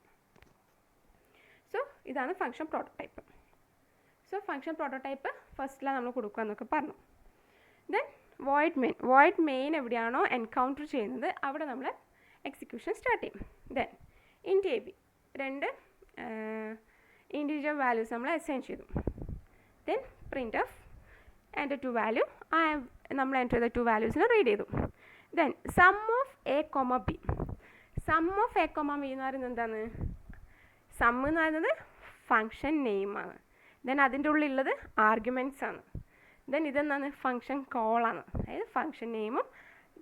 സോ ഇതാണ് function prototype. So function prototype ഫസ്റ്റിലാണ് നമ്മൾ കൊടുക്കുക എന്നൊക്കെ പറഞ്ഞു. ദെൻ വോയിഡ് മെയിൻ എവിടെയാണോ എൻകൗണ്ടർ ചെയ്യുന്നത് അവിടെ നമ്മൾ എക്സിക്യൂഷൻ സ്റ്റാർട്ട് ചെയ്യും. ദെൻ ഇൻറ്റ് എ ബി രണ്ട് ഇൻഡിവിജ്വൽ വാല്യൂസ് നമ്മൾ അസൈൻ ചെയ്തു. ദെൻ പ്രിൻറ്റ് ഓഫ് എൻ്റെ ടു വാല്യൂ നമ്മൾ എൻ്റർ ചെയ്ത ടു വാല്യൂസിനെ റീഡ് ചെയ്തു. Then sum of A comma B. Sum of A comma B എന്ന് പറയുന്നത് എന്താണ്? സം എന്ന് പറയുന്നത് ഫംഗ്ഷൻ നെയിമാണ്. ദെൻ അതിൻ്റെ ഉള്ളിലുള്ളത് ആർഗ്യുമെൻറ്റ്സ് ആണ്. ദെൻ ഇതെന്താണ്? ഫംഗ്ഷൻ കോളാണ്. അതായത് ഫംഗ്ഷൻ നെയിമും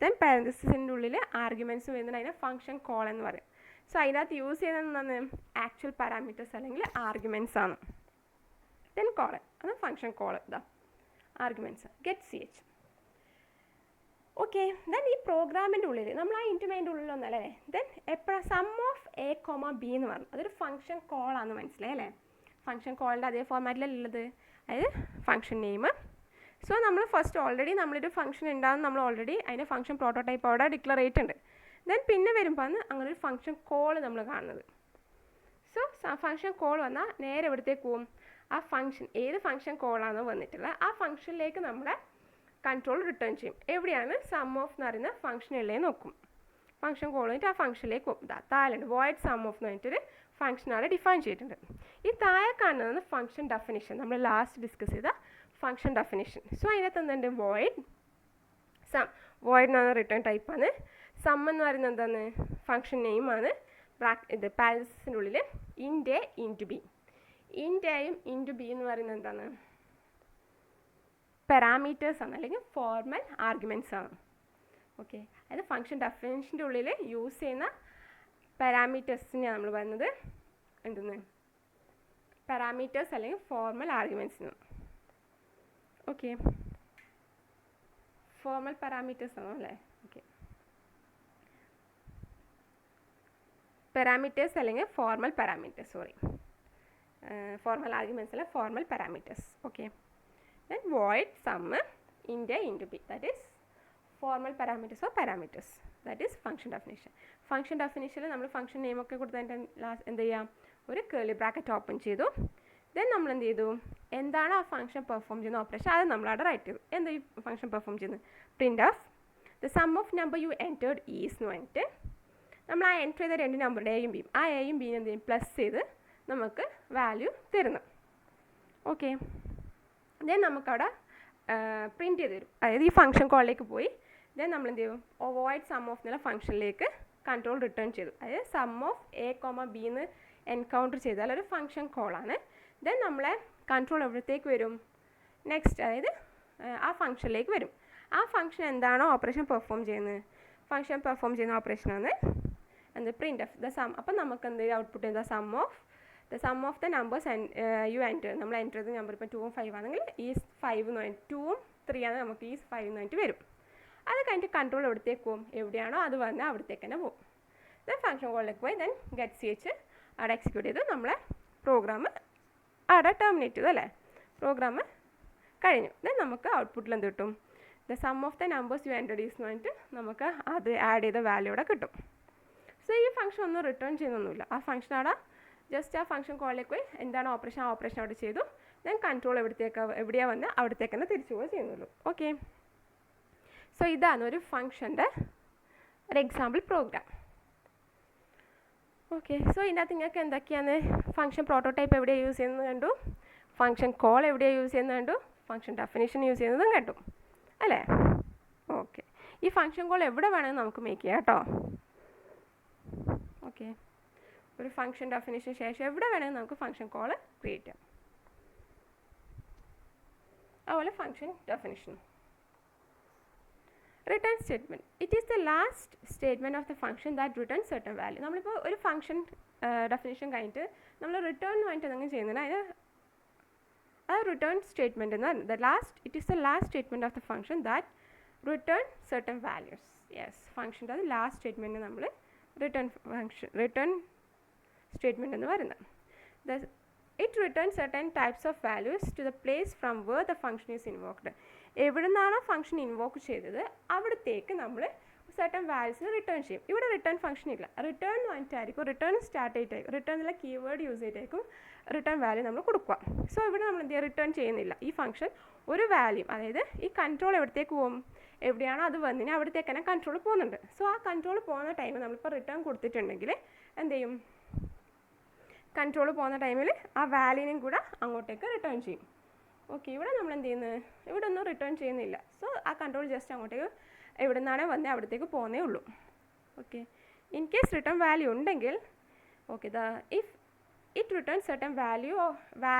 ദെൻ പാരന്തസിസിൻ്റെ ഉള്ളിൽ ആർഗ്യുമെൻറ്റ്സ് വരുന്നത് അതിനെ ഫംഗ്ഷൻ കോൾ എന്ന് പറയും. സോ അതിനകത്ത് യൂസ് ചെയ്യുന്നത് എന്താണ്? ആക്ച്വൽ പാരാമീറ്റേഴ്സ് അല്ലെങ്കിൽ ആർഗ്യുമെൻറ്റ്സ് ആണ്. ദെൻ കോൾ അത് ഫംഗ്ഷൻ കോൾ ഇതാ arguments get C H. Okay. Then ഈ പ്രോഗ്രാമിൻ്റെ ഉള്ളിൽ നമ്മൾ ആ ഇൻറ്റുമേൻ്റെ ഉള്ളിലൊന്നല്ലേ. ദെൻ എപ്പോഴാണ് sum of A comma B എന്ന് പറഞ്ഞു അതൊരു ഫംഗ്ഷൻ കോളാണെന്ന് മനസ്സിലായി അല്ലേ? ഫംഗ്ഷൻ കോളിൻ്റെ അതേ ഫോർമാറ്റിലുള്ളത് അതായത് ഫംഗ്ഷൻ നെയിം. സോ നമ്മൾ ഫസ്റ്റ് ഓൾറെഡി നമ്മളൊരു ഫംഗ്ഷൻ ഉണ്ടാകുന്ന നമ്മൾ ഓൾറെഡി അതിൻ്റെ ഫംഗ്ഷൻ പ്രോട്ടോടൈപ്പ് അവിടെ ഡിക്ലെയർ ചെയ്തിട്ടുണ്ട്. ദെൻ പിന്നെ വരുമ്പോൾ അങ്ങനെ ഒരു ഫംഗ്ഷൻ കോൾ നമ്മൾ കാണുന്നത്. സോ ഫംഗ്ഷൻ കോൾ വന്നാൽ നേരെ എവിടത്തേക്ക് പോകും? ആ ഫംഗ്ഷൻ ഏത് ഫംഗ്ഷൻ കോളാണോ വന്നിട്ടുള്ളത് ആ ഫംഗ്ഷനിലേക്ക് നമ്മുടെ കൺട്രോൾ റിട്ടേൺ ചെയ്യും. എവിടെയാണ് സം ഓഫ് എന്ന് പറയുന്ന ഫംഗ്ഷൻ ഉള്ളേ നോക്കും. ഫംഗ്ഷൻ കോൾ വന്നിട്ട് ആ ഫംഗ്ഷനിലേക്ക് പോകും. താഴെയുണ്ട് വോയിഡ് സം ഓഫ് എന്ന് പറഞ്ഞിട്ടൊരു ഫംഗ്ഷൻ അവിടെ ഡിഫൈൻ ചെയ്തിട്ടുണ്ട്. ഈ താഴെ കാണുന്നത് ഫംഗ്ഷൻ ഡെഫിനിഷൻ നമ്മൾ ലാസ്റ്റ് ഡിസ്കസ് ചെയ്ത ഫംഗ്ഷൻ ഡെഫിനിഷൻ. സോ അതിനകത്ത് എന്തുണ്ട്? Void some. വോയിഡ് എന്ന് പറഞ്ഞ റിട്ടേൺ ടൈപ്പാണ്. സം എന്ന് പറയുന്നത് എന്താണ്? ഫംഗ്ഷൻ നെയിമാണ്. ഇത് പാരന്തസിസിൻ്റെ ഉള്ളിൽ ഇൻറ്റ് എ ഇൻറ്റു ബി. ഇൻറ്റ് എയും ഇൻറ്റു ബി എന്ന് പറയുന്നത് എന്താണ്? പാരാമീറ്റേഴ്സ് ആണ് അല്ലെങ്കിൽ ഫോർമൽ ആർഗ്യുമെൻറ്റ്സ് ആണ്. ഓക്കെ. അതായത് ഫംഗ്ഷൻ ഡെഫിനിഷൻ്റെ ഉള്ളിൽ യൂസ് ചെയ്യുന്ന പാരാമീറ്റേഴ്സിനെയാണ് നമ്മൾ പറയുന്നത് എന്തെന്ന്? പാരാമീറ്റേഴ്സ് അല്ലെങ്കിൽ ഫോർമൽ ആർഗ്യുമെൻറ്റ്സിന്. ഓക്കെ. ഫോർമൽ പാരാമീറ്റേഴ്സ് ആണോ അല്ലേ? ഓക്കെ. പാരാമീറ്റേഴ്സ് അല്ലെങ്കിൽ ഫോർമൽ പാരാമീറ്റേഴ്സ് ഫോർമൽ ആർഗ്യുമെൻറ്റ്സ് അല്ല formal parameters. Okay. Then void sum int a into b, that is formal parameters or parameters, that is function definition. Function definition നമ്മൾ ഫംഗ്ഷൻ നെയിം ഒക്കെ കൊടുത്തതിൻ്റെ ലാസ്റ്റ് എന്ത് ചെയ്യാം? ഒരു കേർലി ബ്രാക്കറ്റ് ഓപ്പൺ ചെയ്തു. ദെൻ നമ്മൾ എന്ത് ചെയ്തു? എന്താണ് ആ ഫംഗ്ഷൻ പെർഫോം ചെയ്യുന്ന ഓപ്പറേഷൻ അത് നമ്മളവിടെ റൈറ്റ് ചെയ്തു. എന്താ ഈ ഫംഗ്ഷൻ പെർഫോം ചെയ്യുന്നത്? Print of the sum of number you entered is എന്ന് പറഞ്ഞിട്ട് നമ്മൾ ആ എൻറ്റർ ചെയ്ത രണ്ട് നമ്പറുടെ എയും ബിയും ആ എയും ബിയും എന്ത് ചെയ്യും? പ്ലസ് ചെയ്ത് നമുക്ക് വാല്യൂ തരുന്നു. ഓക്കെ. ദെൻ നമുക്കവിടെ പ്രിൻറ്റ് ചെയ്ത് തരും. അതായത് ഈ ഫംഗ്ഷൻ കോളിലേക്ക് പോയി ദെൻ നമ്മൾ എന്ത് ചെയ്യും? വോയിഡ് സം ഓഫ് എന്നുള്ള ഫംഗ്ഷനിലേക്ക് കൺട്രോൾ റിട്ടേൺ ചെയ്തു. അതായത് sum of A comma B എന്ന് എൻകൗണ്ടർ ചെയ്താൽ ഒരു ഫംഗ്ഷൻ കോളാണ്. ദെൻ നമ്മളെ കൺട്രോൾ എവിടത്തേക്ക് വരും? നെക്സ്റ്റ് അതായത് ആ ഫംഗ്ഷനിലേക്ക് വരും. ആ ഫംഗ്ഷൻ എന്താണോ ഓപ്പറേഷൻ പെർഫോം ചെയ്യുന്നത് ഫംഗ്ഷൻ പെർഫോം ചെയ്യുന്ന ഓപ്പറേഷനാണ് എന്ത്? Print of the sum. അപ്പം നമുക്ക് എന്ത് ഔട്ട്പുട്ട് ചെയ്ത the sum of the numbers and you enter നമ്മൾ എൻ്റർ ചെയ്ത നമ്പർ ഇപ്പോൾ 2 ഉം 5 ആണെങ്കിൽ ഈസ് 5 എന്ന് പറഞ്ഞിട്ട് 2 ഉം 3 ആണ് നമുക്ക് ഈസ് 5 എന്ന് പറഞ്ഞിട്ട് വരും. അത് കഴിഞ്ഞിട്ട് കൺട്രോൾ എവിടത്തേക്ക് പോകും? എവിടെയാണോ അത് വന്നാൽ അവിടത്തേക്ക് തന്നെ പോകും. ദെൻ ഫംഗ്ഷൻ കോളിലേക്ക് പോയി ദെൻ ഗെറ്റ് സി എച്ച് അവിടെ എക്സിക്യൂട്ട് ചെയ്ത് നമ്മളെ പ്രോഗ്രാം അവിടെ ടെർമിനേറ്റ് ചെയ്തു അല്ലേ? പ്രോഗ്രാം കഴിഞ്ഞു. ദെൻ നമുക്ക് ഔട്ട്പുട്ടിൽ എന്ത് കിട്ടും? The sum of the numbers you entered is എന്ന് പറഞ്ഞിട്ട് നമുക്ക് അത് ആഡ് ചെയ്ത വാല്യൂ അവിടെ കിട്ടും. സോ ഈ ഫംഗ്ഷൻ ഒന്നും റിട്ടേൺ ചെയ്യുന്നൊന്നുമില്ല. ആ ഫംഗ്ഷൻ അവിടെ ജസ്റ്റ് ആ ഫംഗ്ഷൻ കോളിലേക്ക് പോയി എന്താണ് ഓപ്പറേഷൻ ആ ഓപ്പറേഷൻ അവിടെ ചെയ്തു. ദെൻ കൺട്രോൾ എവിടെയാണ് വന്ന് അവിടത്തേക്ക് തന്നെ തിരിച്ചു പോവുക ചെയ്യുന്നുള്ളൂ. ഓക്കെ. സോ ഇതാണ് ഒരു ഫംഗ്ഷൻ്റെ ഒരു എക്സാമ്പിൾ പ്രോഗ്രാം. ഓക്കെ. സോ ഇതിനകത്ത് നിങ്ങൾക്ക് എന്തൊക്കെയാണ്? ഫംഗ്ഷൻ പ്രോട്ടോടൈപ്പ് എവിടെയാണ് യൂസ് ചെയ്യുന്നത് കണ്ടു, ഫംഗ്ഷൻ കോൾ എവിടെയാണ് യൂസ് ചെയ്യുന്നത് കണ്ടു, ഫംഗ്ഷൻ ഡെഫിനിഷൻ യൂസ് ചെയ്യുന്നതും കണ്ടു അല്ലേ? ഓക്കെ. ഈ ഫംഗ്ഷൻ കോൾ എവിടെ വേണമെങ്കിൽ നമുക്ക് മേക്ക് ചെയ്യാം കേട്ടോ. ഓക്കെ. ഒരു ഫംഗ്ഷൻ ഡെഫിനിഷൻ ശേഷം എവിടെ വേണമെങ്കിൽ നമുക്ക് ഫംഗ്ഷൻ കോൾ ക്രിയേറ്റ് ചെയ്യാം. അതുപോലെ function definition. Return statement. It is the last statement of the function that return certain value. നമ്മളിപ്പോൾ ഒരു ഫംഗ്ഷൻ ഡെഫിനിഷൻ കഴിഞ്ഞിട്ട് നമ്മൾ റിട്ടേൺ വേണ്ടിയിട്ട് എന്തെങ്കിലും ചെയ്യുന്നുണ്ട് അതിന് അത് റിട്ടേൺ സ്റ്റേറ്റ്മെൻറ്റ് എന്ന് പറയുന്നത് it is the last statement of the function that return certain values. Yes ഫംഗ്ഷൻ്റെ അത് ലാസ്റ്റ് സ്റ്റേറ്റ്മെൻറ്റ് നമ്മൾ റിട്ടേൺ സ്റ്റേറ്റ്മെൻറ്റ് എന്ന് പറയുന്നത്. It return certain types of values to the place from where the function is invoked. എവിടെ നിന്നാണോ ഫംഗ്ഷൻ ഇൻവോക്ക് ചെയ്തത് അവിടത്തേക്ക് നമ്മൾ certain വാല്യൂസിന് റിട്ടേൺ ചെയ്യും. ഇവിടെ റിട്ടേൺ ഫംഗ്ഷൻ ഇല്ല, റിട്ടേൺ വന്നിട്ടായിരിക്കും റിട്ടേൺ സ്റ്റാർട്ട് ചെയ്തിട്ടായിരിക്കും റിട്ടേണിലെ കീവേഡ് യൂസ് ചെയ്തിട്ടായിരിക്കും റിട്ടേൺ വാല്യൂ നമ്മൾ കൊടുക്കുക. സോ ഇവിടെ നമ്മൾ എന്ത് ചെയ്യുക, റിട്ടേൺ ചെയ്യുന്നില്ല. ഈ ഫംഗ്ഷൻ ഒരു വാല്യൂ, അതായത് ഈ കൺട്രോൾ എവിടത്തേക്ക് പോകും, എവിടെയാണോ അത് വന്നിന് അവിടത്തേക്ക് തന്നെ കൺട്രോൾ പോകുന്നുണ്ട്. സോ ആ കൺട്രോൾ പോകുന്ന ടൈം നമ്മളിപ്പോൾ റിട്ടേൺ കൊടുത്തിട്ടുണ്ടെങ്കിൽ എന്ത് ചെയ്യും, കൺട്രോൾ പോകുന്ന ടൈമിൽ ആ വാല്യൂനും കൂടെ അങ്ങോട്ടേക്ക് റിട്ടേൺ ചെയ്യും. ഓക്കെ, ഇവിടെ നമ്മൾ എന്ത് ചെയ്യുന്നത്, ഇവിടെ ഒന്നും റിട്ടേൺ ചെയ്യുന്നില്ല. സോ ആ കൺട്രോൾ ജസ്റ്റ് അങ്ങോട്ടേക്ക് എവിടെ നിന്നാണോ വന്നത് അവിടത്തേക്ക് പോകുന്നേ ഉള്ളൂ. Okay, in case return value ഉണ്ടെങ്കിൽ okay if it return certain value or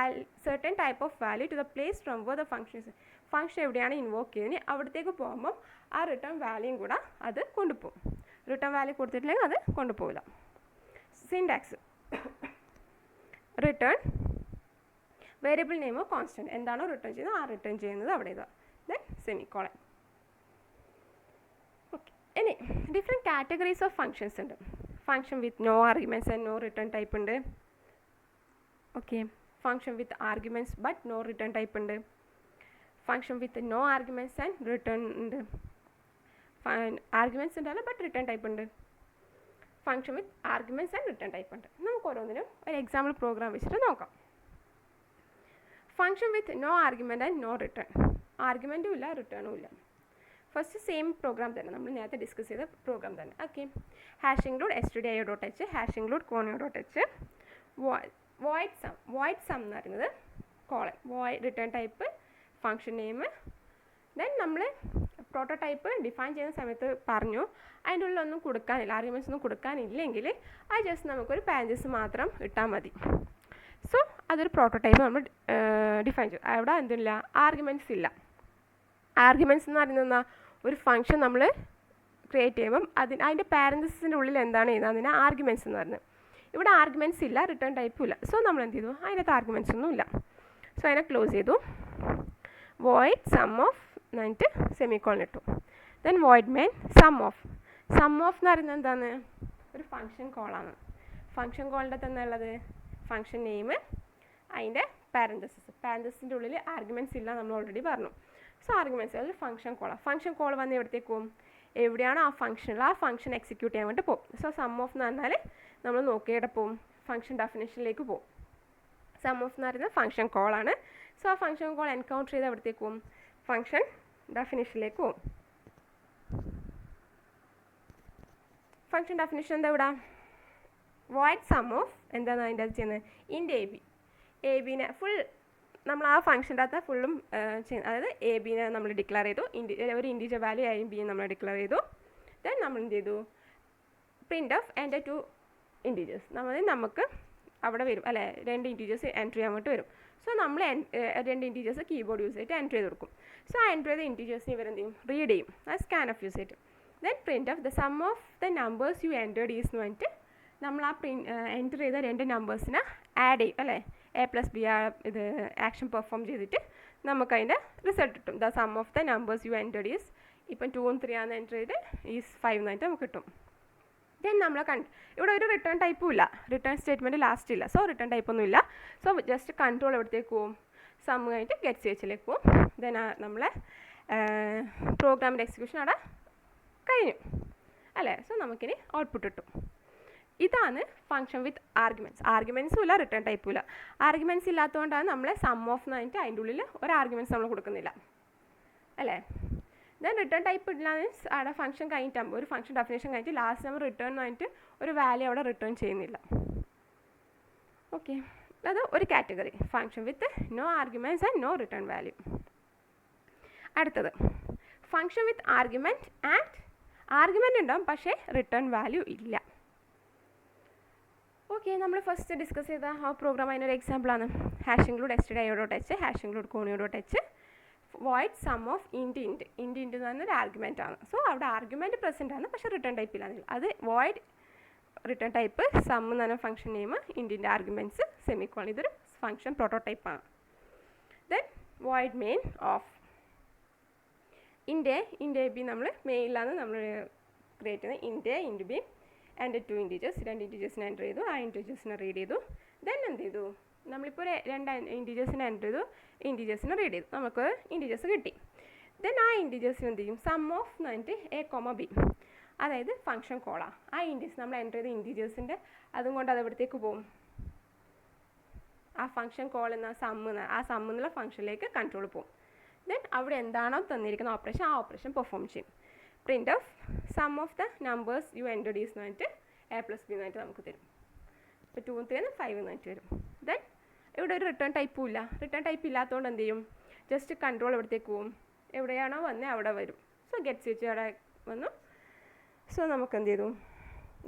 certain type of value to the place from where the function is. Function എവിടെയാണ് ഇൻവോക്ക് ചെയ്യുന്നത് അവിടത്തേക്ക് പോകുമ്പം ആ റിട്ടേൺ വാല്യൂയും കൂടെ അത് കൊണ്ടുപോകും. റിട്ടേൺ വാല്യൂ കൊടുത്തിട്ടില്ലെങ്കിൽ അത് കൊണ്ടുപോകില്ല. സിൻടാക്സ് റിട്ടേൺ വേരിയബിൾ നെയിമോ കോൺസ്റ്റൻറ്റ് എന്താണോ റിട്ടേൺ ചെയ്യുന്നത് ആ റിട്ടേൺ ചെയ്യുന്നത് അവിടെ ഇതാ, ദെൻ സെമിക്കോളൻ. ഓക്കെ, ഇനി ഡിഫറെൻറ്റ് കാറ്റഗറീസ് ഓഫ് ഫങ്ഷൻസ് ഉണ്ട്. Function with no arguments and no return type ഉണ്ട്. Okay, function with arguments but no return type ഉണ്ട്. Function with no arguments and return ഉണ്ട്. ആർഗ്യുമെൻറ്റ്സ് ഉണ്ടല്ലോ ബട്ട് റിട്ടേൺ ടൈപ്പ് ഉണ്ട്. Function with arguments and return type ഉണ്ട്. നമുക്ക് ഓരോന്നിനും ഒരു എക്സാമ്പിൾ പ്രോഗ്രാം വെച്ചിട്ട് നോക്കാം. Function with no argument and no return, ആർഗ്യുമെൻറ്റും ഇല്ല റിട്ടേണും ഇല്ല. ഫസ്റ്റ് സെയിം പ്രോഗ്രാം തന്നെ, നമ്മൾ നേരത്തെ ഡിസ്കസ് ചെയ്ത പ്രോഗ്രാം തന്നെ. Okay, hash include stdio.h, hash include conio.h, void sum എന്ന് പറയുന്നത് colon, void return type function name. Then നമ്മൾ പ്രോട്ടോടൈപ്പ് ഡിഫൈൻ ചെയ്യുന്ന സമയത്ത് പറഞ്ഞു അതിൻ്റെ ഉള്ളിലൊന്നും കൊടുക്കാനില്ല, ആർഗ്യുമെൻറ്റ്സ് ഒന്നും കൊടുക്കാനില്ലെങ്കിൽ അത് ജസ്റ്റ് നമുക്കൊരു പാരൻറ്റീസ് മാത്രം ഇട്ടാൽ മതി. സോ അതൊരു പ്രോട്ടോടൈപ്പ് നമ്മൾ ഡിഫൈൻ ചെയ്തു. അവിടെ എന്തില്ല, ആർഗ്യുമെൻറ്റ്സ് ഇല്ല. ആർഗ്യുമെൻറ്റ്സ് എന്ന് പറയുന്നത് ഒരു ഫംഗ്ഷൻ നമ്മൾ ക്രിയേറ്റ് ചെയ്യുമ്പം അതിൻ്റെ പാരൻറ്റീസിൻ്റെ ഉള്ളിൽ എന്താണ് ചെയ്യുന്നത് അതിന് ആർഗ്യുമെൻറ്റ്സ് എന്ന് പറയുന്നത്. ഇവിടെ ആർഗ്യുമെൻറ്റ്സ് ഇല്ല, റിട്ടേൺ ടൈപ്പും ഇല്ല. സോ നമ്മൾ എന്ത് ചെയ്തു, അതിനകത്ത് ആർഗ്യുമെൻറ്റ്സ് ഒന്നും ഇല്ല. സോ അതിനെ ക്ലോസ് ചെയ്തു. void sum of എന്നിട്ട് സെമിക്കോളൻ ഇട്ടു. Then void main sum of എന്ന് പറയുന്നത് എന്താണ്, ഒരു ഫംഗ്ഷൻ കോളാണ്. ഫംഗ്ഷൻ കോളിൻ്റെ തന്നെ ഉള്ളത് ഫംഗ്ഷൻ നെയിം, അതിൻ്റെ പാരൻറ്റസിൻ്റെ ഉള്ളിൽ ആർഗ്യുമെൻറ്റ്സ് ഇല്ല നമ്മൾ ഓൾറെഡി പറഞ്ഞു. സോ ആർഗ്യുമെൻറ്റ്സ് ഒരു ഫംഗ്ഷൻ കോളാണ്. ഫംഗ്ഷൻ കോൾ വന്ന് എവിടത്തേക്ക് പോകും, എവിടെയാണോ ആ ഫംഗ്ഷനിൽ ആ ഫംഗ്ഷൻ എക്സിക്യൂട്ട് ചെയ്യാൻ വേണ്ടി പോകും. സോ സം ഓഫ് എന്ന് പറഞ്ഞാൽ നമ്മൾ നോക്കിയിട്ട് പോവും, ഫംഗ്ഷൻ ഡെഫിനേഷനിലേക്ക് പോകും. സം ഓഫ് എന്ന് പറയുന്നത് ഫംഗ്ഷൻ കോളാണ്. സോ ആ ഫംഗ്ഷൻ കോൾ എൻകൗണ്ടർ ചെയ്ത് എവിടത്തേക്ക് പോകും, ഫംഗ്ഷൻ ഡെഫിനേഷനിലേക്ക് പോകും. ഫംഗ്ഷൻ ഡെഫിനേഷൻ എന്താ ഇവിടെ, void sum of എന്താണ് അതിൻ്റെ അത് ചെയ്യുന്നത്, ഇൻറ്റ് എ ബിനെ ഫുൾ നമ്മൾ ആ ഫംഗ്ഷൻ്റെ അകത്ത് ഫുള്ളും ചെയ്യുന്നത്. അതായത് എ ബിനെ നമ്മൾ ഡിക്ലെയർ ചെയ്തു, ഒരു ഇൻറ്റീജർ വാല്യൂ എയും ബിയും നമ്മൾ ഡിക്ലെയർ ചെയ്തു. ദെൻ നമ്മൾ എന്ത് ചെയ്തു, പ്രിൻ്റ് ഓഫ് എൻ്റെ 2 ഇൻറ്റീജേഴ്സ് നമുക്ക് അവിടെ വരും അല്ലേ, 2 ഇൻറ്റീജേഴ്സ് എൻട്രി ചെയ്യാൻ വേണ്ടി വരും. സോ നമ്മൾ 2 ഇൻറ്റീജേഴ്സ് കീബോർഡ് യൂസ് ചെയ്തിട്ട് എൻട്രി ചെയ്ത് കൊടുക്കും. സോ ആ എൻട്രി ചെയ്ത ഇൻറ്റീജേഴ്സിന് ഇവരെന്ത് ചെയ്യും, റീഡ് ചെയ്യും, അത് സ്കാൻ ഓഫ് യൂസ് ചെയ്തിട്ട്. Then print of the sum of the numbers you entered is എന്ന് പറഞ്ഞിട്ട് നമ്മൾ ആ എൻറ്റർ ചെയ്ത 2 നമ്പേഴ്സിനെ ആഡ് ചെയ്യും അല്ലേ, A+B ഇത് ആക്ഷൻ പെർഫോം ചെയ്തിട്ട് നമുക്കതിൻ്റെ റിസൾട്ട് കിട്ടും. The sum of the numbers you entered is, ഇപ്പം 2 3 ആണെന്ന് എൻറ്റർ ചെയ്ത് ഈസ് 5 എന്നായിട്ട് നമുക്ക് കിട്ടും. ദെൻ നമ്മൾ ഇവിടെ ഒരു റിട്ടേൺ ടൈപ്പും ഇല്ല, റിട്ടേൺ സ്റ്റേറ്റ്മെൻറ്റ് ലാസ്റ്റ് ഇല്ല. സോ റിട്ടേൺ ടൈപ്പൊന്നും ഇല്ല. സോ ജസ്റ്റ് കൺട്രോൾ എവിടത്തേക്ക് പോവും, സം കഴിഞ്ഞിട്ട് ഗെറ്റ് CHലേക്ക് പോവും. ദെൻ നമ്മളെ പ്രോഗ്രാമിൻ്റെ എക്സിക്യൂഷൻ അവിടെ കഴിഞ്ഞു അല്ലേ. സോ നമുക്കിനി ഔട്ട്പുട്ട് കിട്ടും. ഇതാണ് ഫംഗ്ഷൻ വിത്ത് ആർഗ്യുമെൻറ്റ്സും ഇല്ല, റിട്ടേൺ ടൈപ്പും ഇല്ല. ആർഗ്യുമെൻറ്റ്സ് ഇല്ലാത്തതുകൊണ്ടാണ് നമ്മളെ സം ഓഫ് എന്ന് പറഞ്ഞിട്ട് അതിൻ്റെ ഉള്ളിൽ ഒരു ആർഗ്യുമെൻറ്റ്സ് നമ്മൾ കൊടുക്കുന്നില്ല അല്ലേ. ദെൻ റിട്ടേൺ ടൈപ്പ് ഇല്ല മീൻസ് അവിടെ ഫംഗ്ഷൻ കഴിഞ്ഞിട്ടാകുമ്പോൾ ഒരു ഫംഗ്ഷൻ ഡെഫിനേഷൻ കഴിഞ്ഞിട്ട് ലാസ്റ്റ് നമ്മൾ റിട്ടേൺ എന്ന് പറഞ്ഞിട്ട് ഒരു വാല്യൂ അവിടെ റിട്ടേൺ ചെയ്യുന്നില്ല. ഓക്കെ, അത് ഒരു category, function with no arguments and no return value. അടുത്തത് ഫംഗ്ഷൻ വിത്ത് ആർഗ്യുമെൻ്റ് ഉണ്ടാവും പക്ഷേ റിട്ടേൺ വാല്യൂ ഇല്ല. ഓക്കെ, നമ്മൾ ഫസ്റ്റ് ഡിസ്കസ് ചെയ്ത ആ പ്രോഗ്രാം അതിനൊരു എക്സാമ്പിളാണ്. Hash include stdio.h, hash include conio.h, void sum of int എന്ന് പറഞ്ഞൊരു ആർഗ്യുമെൻ്റ് ആണ്. സോ അവിടെ ആർഗ്യുമെൻറ്റ് പ്രസൻറ്റ് ആണ് പക്ഷേ റിട്ടേൺ ടൈപ്പിലാണ്. അത് void റിട്ടേൺ ടൈപ്പ്, സം എന്ന് പറഞ്ഞ ഫംഗ്ഷൻ നെയിം, ഇൻറ്റിൻ്റെ ആർഗ്യുമെൻറ്റ്സ്, സെമിക്കോളൻ, ഇതൊരു ഫംഗ്ഷൻ പ്രോട്ടോടൈപ്പാണ്. ദെൻ void main of ഇൻ്റെ എ ബി നമ്മൾ മെയിലാണ് നമ്മൾ ക്രിയേറ്റ് ചെയ്യുന്നത് int A int B and 2 integers, 2 ഇൻറ്റീജേഴ്സിനെ എൻ്റർ ചെയ്തു, ആ ഇൻറ്റീജേഴ്സിനെ റീഡ് ചെയ്തു. ദെൻ എന്ത് ചെയ്തു, നമ്മളിപ്പോൾ 2 ഇൻറ്റീജേഴ്സിനെ എൻ്റർ ചെയ്തു, ഇൻറ്റീജേഴ്സിനെ റീഡ് ചെയ്തു, നമുക്ക് ഇൻറ്റീജേഴ്സ് കിട്ടി. ദെൻ ആ ഇൻറ്റീജേഴ്സിന് എന്ത് ചെയ്യും, സം ഓഫ് എന്ന് പറഞ്ഞിട്ട് എ കോമ ബി, അതായത് ഫംഗ്ഷൻ കോളാണ്. ആ ഇൻറ്റീജേഴ്സ് നമ്മൾ എൻ്റർ ചെയ്ത ഇൻറ്റീജേഴ്സിൻ്റെ അതും കൊണ്ട് അത് എവിടത്തേക്ക് പോകും, ആ ഫംഗ്ഷൻ കോൾ എന്ന ആ സം എന്നുള്ള ഫംഗ്ഷനിലേക്ക് കൺട്രോൾ പോകും. ദെൻ അവിടെ എന്താണോ തന്നിരിക്കുന്ന ഓപ്പറേഷൻ ആ ഓപ്പറേഷൻ പെർഫോം ചെയ്യും. Print of sum of the numbers you entered is എന്ന് പറഞ്ഞിട്ട് എ പ്ലസ് ബി എന്നിട്ട് നമുക്ക് തരും. ഇപ്പോൾ 2 3 5 എന്നിട്ട് വരും. ദെൻ ഇവിടെ ഒരു റിട്ടേൺ ടൈപ്പും ഇല്ല. റിട്ടേൺ ടൈപ്പ് ഇല്ലാത്തതുകൊണ്ട് എന്ത് ചെയ്യും, ജസ്റ്റ് കൺട്രോൾ എവിടത്തേക്ക് പോകും, എവിടെയാണോ വന്നത് അവിടെ വരും. സോ ഗെറ്റ് സ്വിച്ച് അവിടെ വന്നു. സോ നമുക്ക് എന്ത് ചെയ്തു,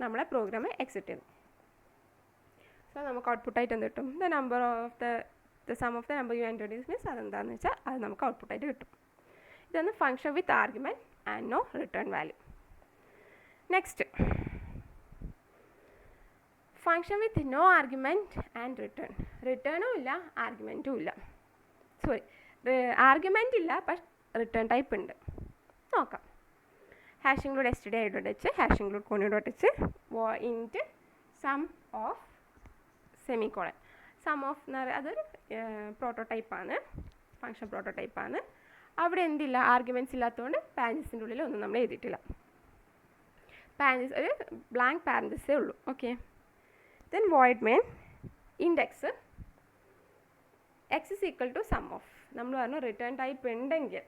നമ്മളെ പ്രോഗ്രാം എക്സിറ്റ് ചെയ്തു. സോ നമുക്ക് ഔട്ട്പുട്ടായിട്ട് എന്ത് കിട്ടും, the number of the sum of the number you entered is means അതെന്താണെന്ന് വെച്ചാൽ അത് നമുക്ക് ഔട്ട്പുട്ടായിട്ട് കിട്ടും. ഇതാണ് function with argument and no return value. Next function with no argument and return. റിട്ടേണും ഇല്ല ആർഗ്യുമെൻറ്റും ഇല്ല, സോറി ആർഗ്യുമെൻറ്റ് ഇല്ല പക്ഷെ റിട്ടേൺ ടൈപ്പ് ഉണ്ട്. നോക്കാം. ഹാഷ് ഇൻക്ലൂഡ് എസ്റ്റിഡി ആയിട്ട് വെച്ച് ഹാഷ് ഇൻക്ലൂഡ് കോണിയോട് വെച്ച് int sum of semicolon. Sum of എന്ന് പറയുന്നത് അതൊരു പ്രോട്ടോടൈപ്പാണ്, ഫംഗ്ഷൻ പ്രോട്ടോടൈപ്പാണ്. അവിടെ എന്തില്ല, ആർഗ്യുമെൻറ്റ്സ് ഇല്ലാത്തതുകൊണ്ട് പാരൻസിൻ്റെ ഉള്ളിൽ ഒന്നും നമ്മൾ എഴുതിയിട്ടില്ല. പാരൻസ് ഒരു ബ്ലാങ്ക് പാരൻസേ ഉള്ളൂ. Okay. Then void main index X is equal to sum of. നമ്മൾ പറഞ്ഞു റിട്ടേൺ ടൈപ്പ് ഉണ്ടെങ്കിൽ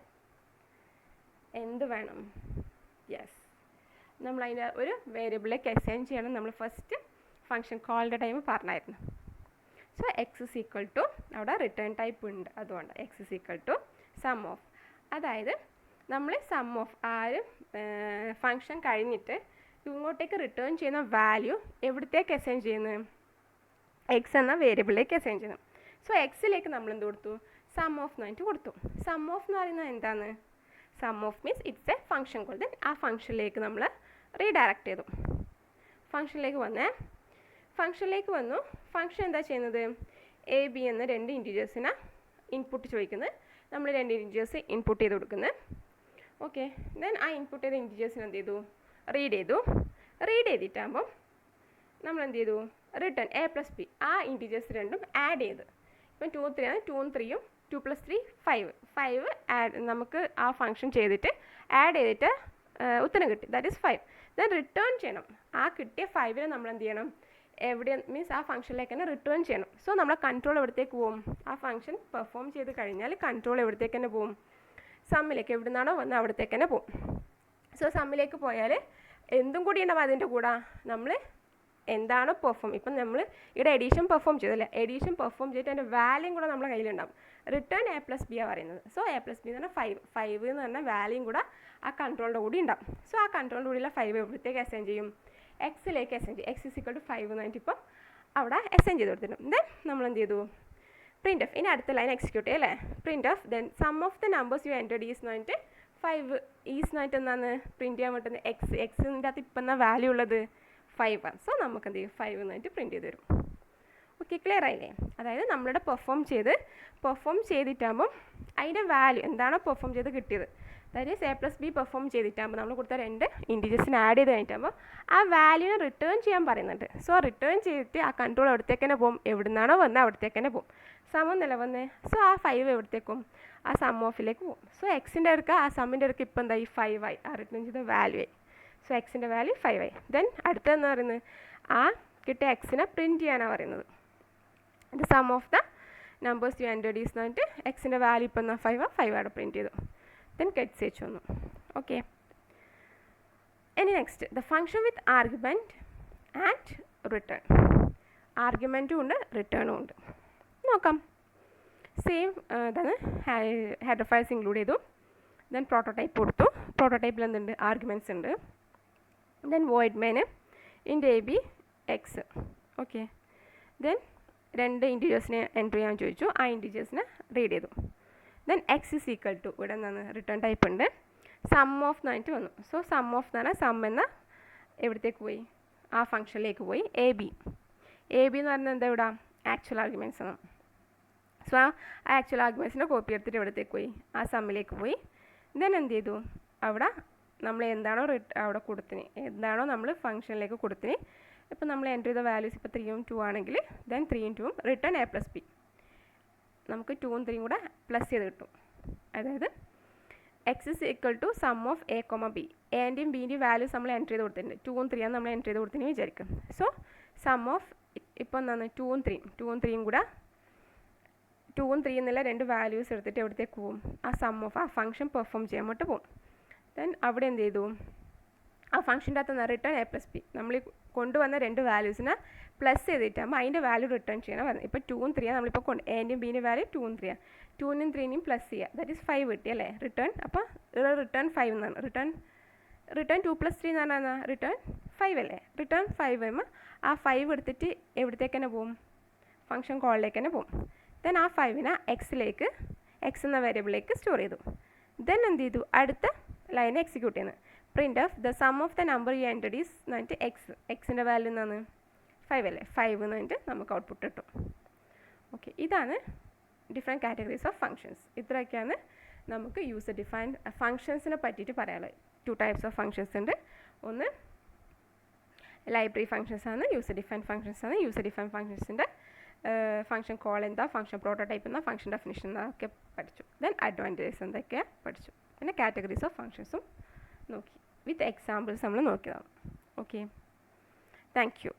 എന്ത് വേണം, യെസ് നമ്മൾ അതിൻ്റെ ഒരു വേരിയബിളിലേക്ക് അസൈൻ ചെയ്യണം. നമ്മൾ ഫസ്റ്റ് ഫംഗ്ഷൻ കോളിൻ്റെ ടൈം പറഞ്ഞായിരുന്നു. So X is equal to അവിടെ റിട്ടേൺ ടൈപ്പ് ഉണ്ട്, അതുകൊണ്ട് X is equal to sum of. അതായത് നമ്മൾ സം ഓഫ് ആ ഒരു ഫംഗ്ഷൻ കഴിഞ്ഞിട്ട് ഇങ്ങോട്ടേക്ക് റിട്ടേൺ ചെയ്യുന്ന വാല്യൂ എവിടത്തേക്ക് അസൈൻ ചെയ്യുന്നത്, എക്സ് എന്ന വേരിയബിളിലേക്ക് അസൈൻ ചെയ്യുന്നത്. സോ എക്സിലേക്ക് നമ്മൾ എന്ത് കൊടുത്തു, സം ഓഫ് എന്ന് പറഞ്ഞിട്ട് കൊടുത്തു. സം ഓഫ് എന്ന് പറയുന്നത് എന്താണ്, sum of means it's a function call. Then ആ ഫംഗ്ഷനിലേക്ക് നമ്മൾ റീഡയറക്റ്റ് ചെയ്തു. ഫംഗ്ഷനിലേക്ക് വന്നു. ഫംഗ്ഷൻ എന്താ ചെയ്യുന്നത്, എ ബി എന്ന 2 ഇൻറ്റീജേഴ്സിനെ ഇൻപുട്ട് ചോദിക്കുന്നത്, നമ്മൾ 2 ഇൻറ്റീജേഴ്സ് ഇൻപുട്ട് ചെയ്ത് കൊടുക്കുന്നത്. ഓക്കെ. ദെൻ ആ ഇൻപുട്ട് ചെയ്ത ഇൻറ്റീജേഴ്സിന് എന്ത് ചെയ്തു, റീഡ് ചെയ്തിട്ടാകുമ്പം നമ്മൾ എന്ത് ചെയ്തു, റിട്ടേൺ എ പ്ലസ് ബി, ആ ഇൻറ്റീജേഴ്സ് രണ്ടും ആഡ് ചെയ്ത്. ഇപ്പം 2 3 ആണ്, 2 3 2 + 3 5 ആഡ് നമുക്ക് ആ ഫംഗ്ഷൻ ചെയ്തിട്ട് ആഡ് ചെയ്തിട്ട് ഉത്തരം കിട്ടി, ദാറ്റ് ഈസ് 5. ദെൻ റിട്ടേൺ ചെയ്യണം. ആ കിട്ടിയ 5നെ നമ്മൾ എന്ത് ചെയ്യണം, എവിടെ മീൻസ് ആ ഫംഗ്ഷനിലേക്ക് തന്നെ റിട്ടേൺ ചെയ്യണം. സോ നമ്മളെ കൺട്രോൾ എവിടത്തേക്ക് പോകും, ആ ഫംഗ്ഷൻ പെർഫോം ചെയ്ത് കഴിഞ്ഞാൽ കൺട്രോൾ എവിടത്തേക്ക് തന്നെ പോകും, സമ്മിലേക്ക്, എവിടെ നിന്നാണോ വന്ന് അവിടത്തേക്ക് തന്നെ പോകും. സോ സമ്മിലേക്ക് പോയാൽ എന്തും കൂടി ഉണ്ടാവും അതിൻ്റെ കൂടെ, നമ്മൾ എന്താണോ പെർഫോം, ഇപ്പം നമ്മൾ ഇവിടെ എഡീഷൻ പെർഫോം ചെയ്തല്ലേ, എഡീഷൻ പെർഫോം ചെയ്തിട്ട് അതിൻ്റെ വാല്യൂം കൂടെ നമ്മുടെ കയ്യിലുണ്ടാവും. റിട്ടേൺ എ പ്ലസ് ബി ആണ് പറയുന്നത്. സോ എ പ്ലസ് ബി എന്ന് പറഞ്ഞാൽ 5 എന്ന് പറഞ്ഞാൽ വാല്യൂം കൂടെ ആ കൺട്രോളിൻ്റെ കൂടി ഉണ്ടാവും. സോ ആ കൺട്രോളിൻ്റെ കൂടിയുള്ള 5 എവിടത്തേക്ക് അസൈൻ ചെയ്യും, എക്സിലേക്ക് അസൈൻ ചെയ്യും. എക്സ് ഇസ് ഈക്വൽ ടു 5 എന്ന് പറഞ്ഞിട്ട് ഇപ്പോൾ അവിടെ അസൈൻ ചെയ്ത് കൊടുത്തിട്ടുണ്ട്. ദെൻ നമ്മൾ എന്ത് ചെയ്തു, പ്രിൻ്റ് ഓഫ്, ഇനി അടുത്ത ലൈൻ എക്സിക്യൂട്ട് ചെയ്യല്ലേ, print of then sum of the numbers you entered is എന്ന് പറഞ്ഞിട്ട് 5 ഈസ് എന്നിട്ട് എന്താണ് പ്രിൻറ്റ് ചെയ്യാൻ പറ്റുന്നത്, എക്സിൻ്റെ അകത്ത് ഇപ്പം എന്നാ വാല്യൂ ഉള്ളത് 5 ആണ്. സോ നമുക്ക് എന്ത് ചെയ്യും, 5 എന്നിട്ട് പ്രിൻറ്റ് ചെയ്ത് തരും. ഓക്കെ, ക്ലിയർ ആയില്ലേ. അതായത് നമ്മളുടെ പെർഫോം ചെയ്തിട്ടാകുമ്പം അതിൻ്റെ വാല്യൂ എന്താണോ പെർഫോം ചെയ്ത് കിട്ടിയത്, that is A plus B perform ചെയ്തിട്ടാകുമ്പോൾ നമ്മൾ കൊടുത്ത 2 ഇൻറ്റീജേഴ്സിന് ആഡ് ചെയ്ത് കഴിഞ്ഞിട്ടാകുമ്പോൾ ആ വാല്യൂനെ റിട്ടേൺ ചെയ്യാൻ പറയുന്നുണ്ട്. സോ റിട്ടേൺ ചെയ്തിട്ട് ആ കൺട്രോൾ എവിടത്തേക്ക് തന്നെ പോകും, എവിടെ നിന്നാണോ വന്നത് അവിടത്തേക്ക് തന്നെ പോകും. സമം നിലവന്നേ, സോ ആ 5 എവിടത്തേക്കും ആ സം ഓഫിലേക്ക് പോകും. സോ എക്സിൻ്റെ അടുക്ക ആ സമ്മിൻ്റെ അടുക്ക ഇപ്പം എന്തായി 5 ആയി, ആ റിട്ടേൺ ചെയ്ത വാല്യൂ ആയി. സോ എക്സിൻ്റെ വാല്യൂ 5 ആയി. ദെൻ അടുത്തതെന്ന് പറയുന്നത് ആ കിട്ടിയ എക്സിനെ പ്രിൻറ്റ് ചെയ്യാനാണ് പറയുന്നത്. The sum of the numbers you entered is എന്ന് പറഞ്ഞിട്ട് എക്സിൻ്റെ വാല്യൂ ഇപ്പം എന്നാൽ 5 അവിടെ പ്രിൻറ്റ് ചെയ്തു. ദെൻ ഗെറ്റ് സ്വിച്ച് വന്നു. ഓക്കെ. ഇനി next the function with argument and return. ആർഗ്യുമെൻറ്റും ഉണ്ട് റിട്ടേണും ഉണ്ട്. നോക്കാം. സെയിം ഇതാണ് ഹെഡർ ഫയൽസ് ഇൻക്ലൂഡ് ചെയ്തു. ദെൻ പ്രോട്ടോടൈപ്പ് കൊടുത്തു. പ്രോട്ടോടൈപ്പിൽ എന്തുണ്ട്, ആർഗ്യുമെൻറ്റ്സ് ഉണ്ട്. Then void main int A B X. Okay. Then 2 ഇൻറ്റീജേഴ്സിനെ എൻ്റർ ചെയ്യാൻ ചോദിച്ചു, ആ ഇൻറ്റീജേഴ്സിനെ റീഡ് ചെയ്തു. Then X is equal to, ഇവിടെ എന്താണ് റിട്ടേൺ ടൈപ്പ് ഉണ്ട്, സം ഓഫ് എന്നായിട്ട് വന്നു. സോ സം ഓഫ് എന്ന് പറഞ്ഞാൽ സം എന്ന എവിടത്തേക്ക് പോയി, ആ ഫംഗ്ഷനിലേക്ക് പോയി. എ ബി എന്ന് പറയുന്നത് എന്താ, ഇവിടെ ആക്ച്വൽ ആർഗ്യുമെൻറ്റ്സ് ആണ്. സോ ആ ആക്ച്വൽ ആർഗ്യുമെൻറ്റ്സിനെ കോപ്പി എടുത്തിട്ട് എവിടത്തേക്ക് പോയി, ആ സമ്മിലേക്ക് പോയി. ദെൻ എന്ത് ചെയ്തു, അവിടെ നമ്മൾ എന്താണോ അവിടെ കൊടുത്തിന്, എന്താണോ നമ്മൾ ഫംഗ്ഷനിലേക്ക് കൊടുത്തിന്. ഇപ്പോൾ നമ്മൾ എൻ്റർ ചെയ്ത വാല്യൂസ് ഇപ്പോൾ 3 ഉം 2 ആണെങ്കിൽ ദെൻ 3 ഉം 2 ഉം റിട്ടേൺ a + b. നമുക്ക് 2 ഉം 3 ഉം കൂടെ പ്ലസ് ചെയ്ത് കിട്ടും. അതായത് x = sum of a, b. എൻ്റെയും ബിൻ്റെയും വാല്യൂസ് നമ്മൾ എൻ്റർ ചെയ്ത് കൊടുത്തിട്ടുണ്ട്. 2 ഉം 3 ആണ് നമ്മൾ എൻ്റർ ചെയ്ത് കൊടുത്തിട്ട് വിചാരിക്കും. സോ സം ഓഫ് ഇപ്പോൾ എന്താണ് 2 ഉം 3 ഉം കൂടെ 2 ഉം 3 എന്നുള്ള രണ്ട് വാല്യൂസ് എടുത്തിട്ട് എവിടത്തേക്ക് പോകും? ആ സം ഓഫ് ആ ഫംഗ്ഷൻ പെർഫോം ചെയ്യാൻ വേണ്ടി പോകും. ദെൻ അവിടെ എന്ത് ചെയ്തു? ആ ഫംഗ്ഷൻ്റെ അകത്ത് റിട്ടേൺ a + b. നമ്മൾ കൊണ്ടുവന്ന രണ്ട് വാല്യൂസിനെ പ്ലസ് ചെയ്തിട്ടാകുമ്പോൾ അതിൻ്റെ വാല്യൂ റിട്ടേൺ ചെയ്യണം വരുന്നത്. ഇപ്പോൾ 2 ഉം 3 ആണ് നമ്മളിപ്പോൾ എൻ്റെയും ബീൻ്റെ വാല്യൂ 2 ഉം 3 ആണ്. 2 ഉം 3 ഉം പ്ലസ് ചെയ്യുക, ദാറ്റ് ഈസ് 5 കിട്ടി അല്ലേ റിട്ടേൺ. അപ്പോൾ റിട്ടേൺ 5 എന്നാണ്. റിട്ടേൺ 2 + 3 എന്ന് പറഞ്ഞാൽ റിട്ടേൺ 5 അല്ലേ. റിട്ടേൺ 5 വരുമ്പോൾ ആ 5 എടുത്തിട്ട് എവിടത്തേക്ക് തന്നെ പോകും? ഫംഗ്ഷൻ കോളിലേക്ക് തന്നെ പോകും. ദെൻ ആ 5നെ എക്സിലേക്ക്, എക്സ് എന്ന വേരിയബിളിലേക്ക് സ്റ്റോർ ചെയ്തു. ദെൻ എന്ത് ചെയ്തു? അടുത്ത ലൈൻ എക്സിക്യൂട്ട് ചെയ്യുന്നത് print of the sum of the number you entered is എന്നിട്ട് എക്സിൻ്റെ വാല്യൂ എന്നാണ് 5 അല്ലേ. 5 എന്ന് പറഞ്ഞിട്ട് നമുക്ക് ഔട്ട്പുട്ട് കിട്ടും. ഓക്കെ, ഇതാണ് ഡിഫറെൻറ്റ് കാറ്റഗറീസ് ഓഫ് ഫങ്ഷൻസ്. ഇത്രയൊക്കെയാണ് നമുക്ക് യൂസർ ഡിഫൈൻഡ് ഫങ്ഷൻസിനെ പറ്റിയിട്ട് പറയാനുള്ളത്. 2 ടൈപ്സ് ഓഫ് ഫങ്ഷൻസ് ഉണ്ട്. ഒന്ന് ലൈബ്രറി ഫങ്ഷൻസ് ആണ്, യൂസർ ഡിഫൈൻഡ് ഫങ്ഷൻസ് ആണ്. യൂസർ ഡിഫൈൻഡ് ഫങ്ഷൻസിൻ്റെ ഫംഗ്ഷൻ കോൾ എന്താ, ഫംഗ്ഷൻ പ്രോട്ടോടൈപ്പ് എന്താ, ഫംഗ്ഷൻ ഡെഫിനിഷൻ എന്നൊക്കെ പഠിച്ചു. ദെൻ അഡ്വാൻറ്റേജസ് എന്തൊക്കെ പഠിച്ചു. പിന്നെ കാറ്റഗറീസ് ഓഫ് ഫങ്ഷൻസും നോക്കി. വിത്ത് എക്സാമ്പിൾസ് നമ്മൾ നോക്കിയതാണ്. Okay, thank you.